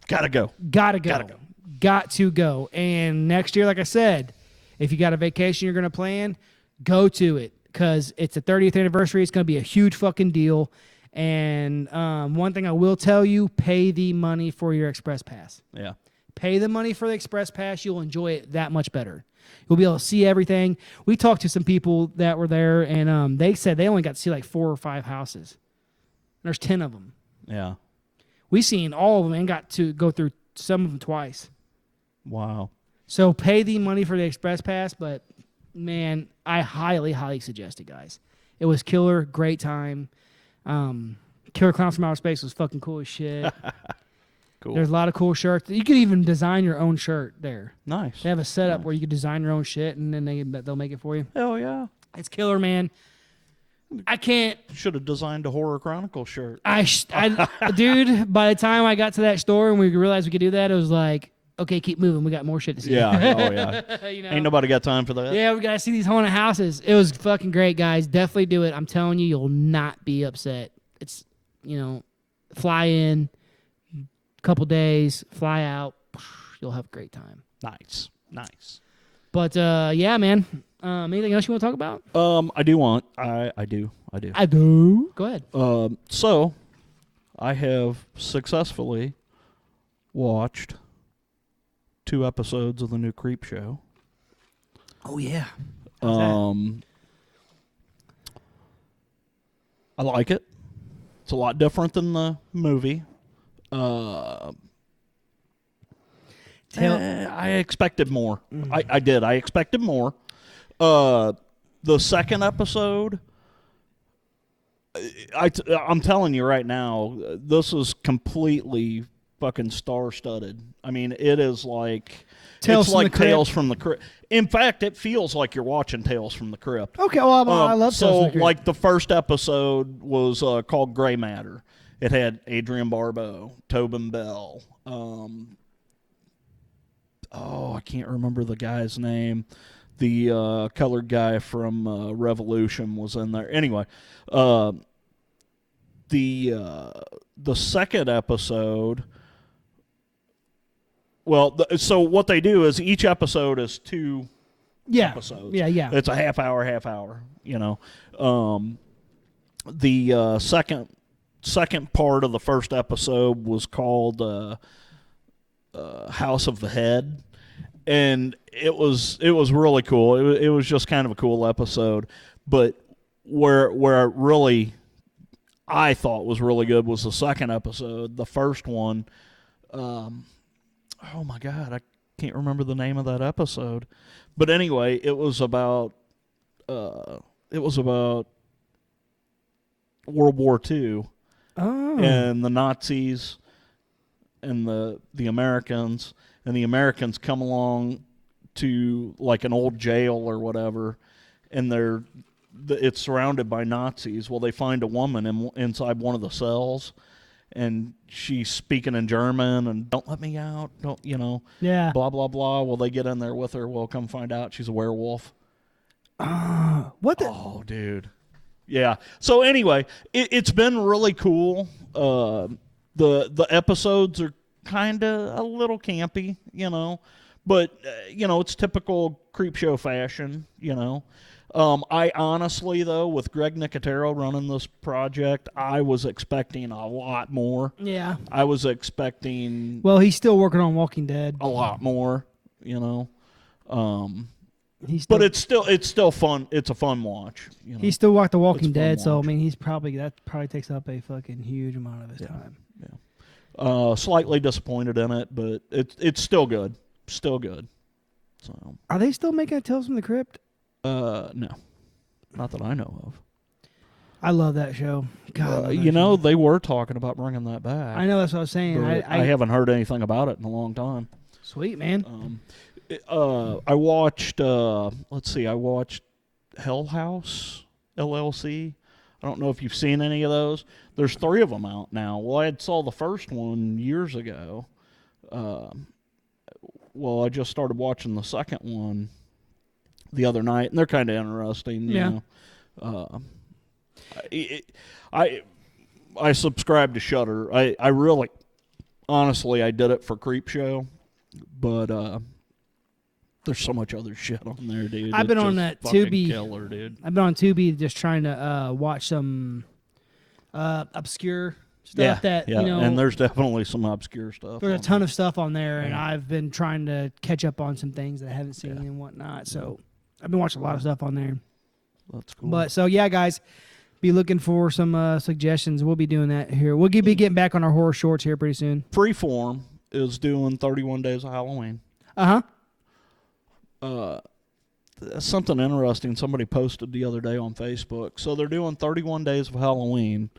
Gotta go. Got to go. And next year, like I said, if you got a vacation you're going to plan, go to it because it's the 30th anniversary. It's going to be a huge fucking deal. And one thing I will tell you, pay the money for your Express Pass. Yeah. Pay the money for the Express Pass. You'll enjoy it that much better. You'll be able to see everything. We talked to some people that were there, and they said they only got to see 4 or 5 houses. There's 10 of them. Yeah. We seen all of them and got to go through some of them twice. Wow. So pay the money for the express pass, but man, I highly, highly suggest it, guys. It was killer, great time. Killer Clowns from Outer Space was fucking cool as shit. Cool. There's a lot of cool shirts. You could even design your own shirt there. Nice. They have a setup where you could design your own shit, and then they'll make it for you. Hell yeah. It's killer, man. I can't. Should have designed a Horror Chronicle shirt. Dude, by the time I got to that store and we realized we could do that, it was like, okay, keep moving. We got more shit to see. Yeah. Oh, yeah. You know? Ain't nobody got time for that. Yeah, we got to see these haunted houses. It was fucking great, guys. Definitely do it. I'm telling you, you'll not be upset. It's, fly in, couple days, fly out. You'll have a great time. Nice. But, yeah, man. Anything else you want to talk about? I do. I do. Go ahead. So, I have successfully watched 2 episodes of the new Creep Show. Oh, yeah. I like it. It's a lot different than the movie. I expected more. I did. I expected more. The second episode, I'm telling you right now, this is completely fucking star-studded. I mean, it is like Tales from the Crypt. In fact, it feels like you're watching Tales from the Crypt. Okay, well, I love Tales from the Crypt. Like the first episode was called Gray Matter. It had Adrian Barbeau, Tobin Bell. I can't remember the guy's name. The colored guy from Revolution was in there. Anyway, the second episode. Well, so what they do is each episode is 2 episodes. Yeah. It's a half hour. The second part of the first episode was called House of the Head, and it was really cool. It was just kind of a cool episode, but where it really I thought was really good was the second episode. The first one, oh my God, I can't remember the name of that episode, but anyway, it was about World War II. Oh. And the Nazis and the Americans, and the Americans come along to like an old jail or whatever, and it's surrounded by Nazis. Well, they find a woman inside one of the cells, and she's speaking in German and don't let me out, Yeah. blah blah blah. Well, they get in there with her. Well, come find out she's a werewolf. What the? Oh, dude. Yeah. So anyway, it's been really cool. The episodes are kind of a little campy, but it's typical Creep Show fashion, I honestly, though, with Greg Nicotero running this project, I was expecting a lot more. Yeah. I was expecting. Well, he's still working on Walking Dead. A lot more, But it's still fun. It's a fun watch. He still watched The Walking It's a fun Dead, so I watch. mean, that probably takes up a fucking huge amount of his time. Yeah. Slightly disappointed in it, but it's still good. Still good. So. Are they still making Tales from the Crypt? No, not that I know of. I love that show. God, they were talking about bringing that back. I know, that's what I was saying. I haven't heard anything about it in a long time. Sweet, man. I watched. I watched Hell House LLC. I don't know if you've seen any of those. There's 3 of them out now. Well, I saw the first one years ago. I just started watching the second one the other night, and they're kind of interesting. You know. I subscribe to Shudder. I really, honestly, I did it for Creep Show, but there's so much other shit on there, dude. I've been on that Tubi. Killer, dude. I've been on Tubi just trying to watch some obscure stuff and there's definitely some obscure stuff. There's a ton of stuff on there, and I've been trying to catch up on some things that I haven't seen and whatnot. So I've been watching a lot of stuff on there. That's cool. But so yeah, guys, be looking for some suggestions. We'll be doing that here. We'll be getting back on our horror shorts here pretty soon. Freeform is doing 31 Days of Halloween. Something interesting somebody posted the other day on Facebook. So they're doing 31 Days of Halloween,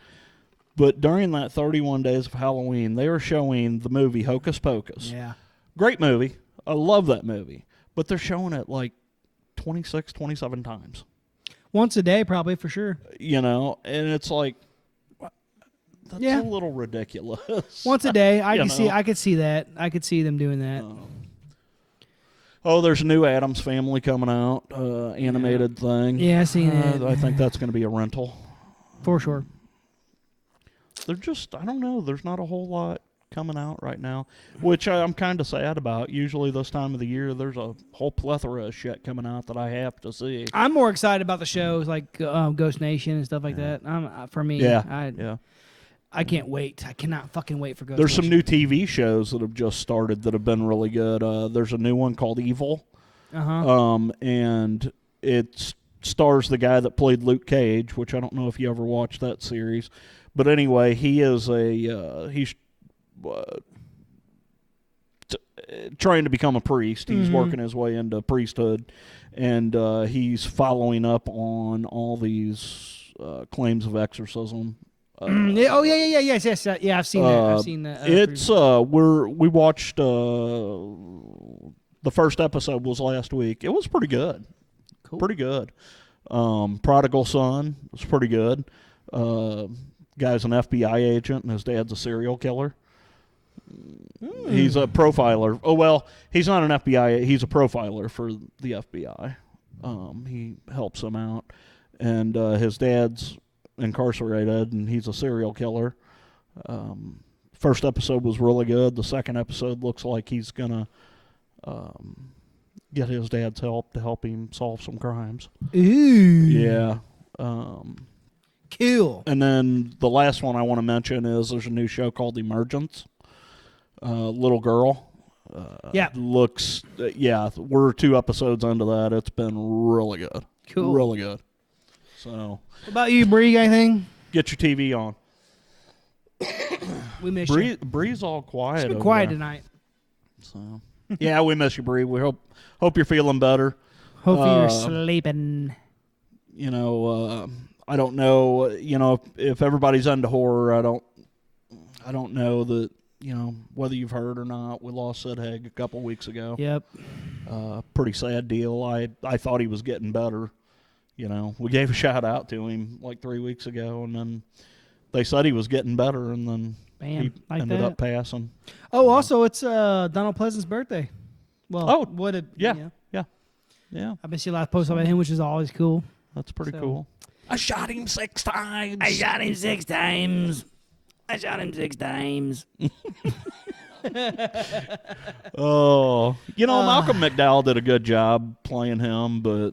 but during that 31 Days of Halloween, they are showing the movie Hocus Pocus. Yeah. Great movie. I love that movie. But they're showing it like 26, 27 times. Once a day, probably, for sure. You know, and it's like, that's Yeah. a little ridiculous. Once a day. I You can see. know. I could see that. I could see them doing that. Oh, there's a new Addams Family coming out, animated thing. Yeah, I seen it. I think that's going to be a rental. For sure. They're just, I don't know, there's not a whole lot coming out right now, which I'm kind of sad about. Usually this time of the year, there's a whole plethora of shit coming out that I have to see. I'm more excited about the shows like Ghost Nation and stuff like that. For me, Yeah. I can't wait. I cannot fucking wait for Ghost There's some Nation. new TV shows that have just started that have been really good. There's a new one called Evil. And it stars the guy that played Luke Cage, which I don't know if you ever watched that series. But anyway, he is he's trying to become a priest. He's working his way into priesthood, and he's following up on all these claims of exorcism. Yes. Yeah, I've seen that. I've seen that. It's we watched the first episode was last week. It was pretty good. Cool. Pretty good. Prodigal Son was pretty good. Guy's an FBI agent and his dad's a serial killer. He's a profiler. Oh, well, he's not an FBI. He's a profiler for the FBI. He helps him out. And his dad's incarcerated, and he's a serial killer. First episode was really good. The second episode looks like he's going to get his dad's help to help him solve some crimes. Ooh. Yeah. Cool. And then the last one I want to mention is there's a new show called Emergence. Little girl. Looks, we're 2 episodes into that. It's been really good. Cool. Really good. So. What about you, Bree? Got anything? Get your TV on. We miss you. Bree's all quiet. It's been quiet tonight. So. Yeah, we miss you, Bree. We hope you're feeling better. Hope you're sleeping. You know, I don't know. You know, if everybody's into horror, I don't know that. You know, whether you've heard or not, we lost Sid Haig a couple weeks ago. Yep. Pretty sad deal. I thought he was getting better. You know, we gave a shout out to him like 3 weeks ago, and then they said he was getting better, and then he ended up passing. Oh, also, it's Donald Pleasant's birthday. Well, yeah. I've been seeing a lot of posts about him, which is always cool. That's pretty cool. I shot him 6 times. I shot him 6 times. Oh, you know, Malcolm McDowell did a good job playing him, but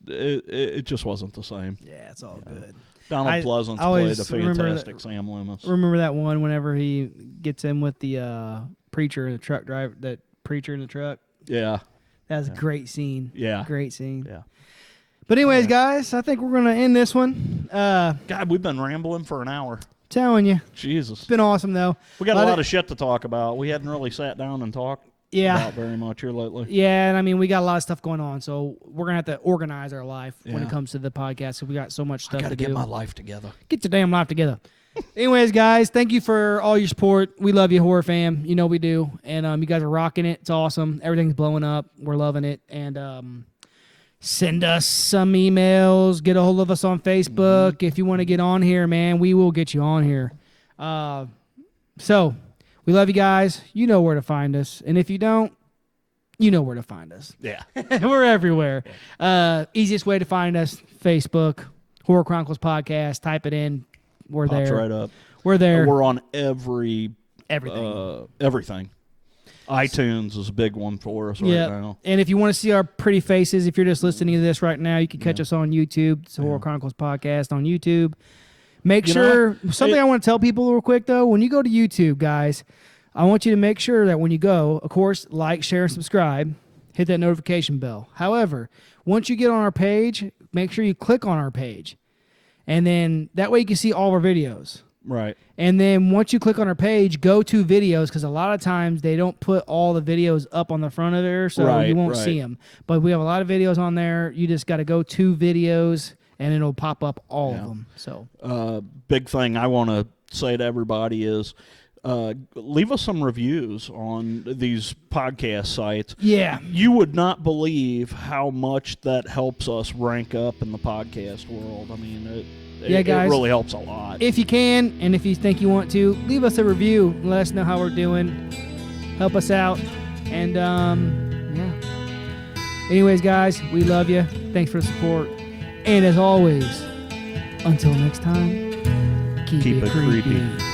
it just wasn't the same. Yeah, it's all good. Donald Pleasance played a fantastic Sam Loomis. Remember that one whenever he gets in with the preacher, the truck driver, that preacher in the truck? Yeah. That was a great scene. Yeah. Great scene. Yeah. But anyways, guys, I think we're going to end this one. God, we've been rambling for an hour. Telling you. Jesus. It's been awesome, though. We got a lot of shit to talk about. We hadn't really sat down and talked about very much here lately. Yeah, and I mean, we got a lot of stuff going on, so we're going to have to organize our life when it comes to the podcast, so we got so much stuff to do. I got to get my life together. Get your damn life together. Anyways, guys, thank you for all your support. We love you, horror fam. You know we do. And you guys are rocking it. It's awesome. Everything's blowing up. We're loving it. And send us some emails. Get a hold of us on Facebook. If you want to get on here, man, we will get you on here. So, we love you guys. You know where to find us. And if you don't, you know where to find us. Yeah. We're everywhere. Easiest way to find us, Facebook, Horror Chronicles Podcast. Type it in. We're Pops there. right up. We're there. We're on everything. Everything. iTunes is a big one for us right now. And if you want to see our pretty faces, if you're just listening to this right now, you can catch us on YouTube. It's Horror Chronicles Podcast on YouTube. Make sure, something I want to tell people real quick, though, when you go to YouTube, guys, I want you to make sure that when you go, of course, like, share, and subscribe. Hit that notification bell. However, once you get on our page, make sure you click on our page. And then that way you can see all of our videos. Right. And then once you click on our page, go to videos, because a lot of times they don't put all the videos up on the front of there, so you won't see them. But we have a lot of videos on there. You just got to go to videos, and it'll pop up all of them. So, big thing I want to say to everybody is leave us some reviews on these podcast sites. Yeah. You would not believe how much that helps us rank up in the podcast world. I mean, it guys, really helps a lot. If you can, and if you think you want to, leave us a review. Let us know how we're doing. Help us out. And, yeah. Anyways, guys, we love you. Thanks for the support. And as always, until next time, keep it creepy.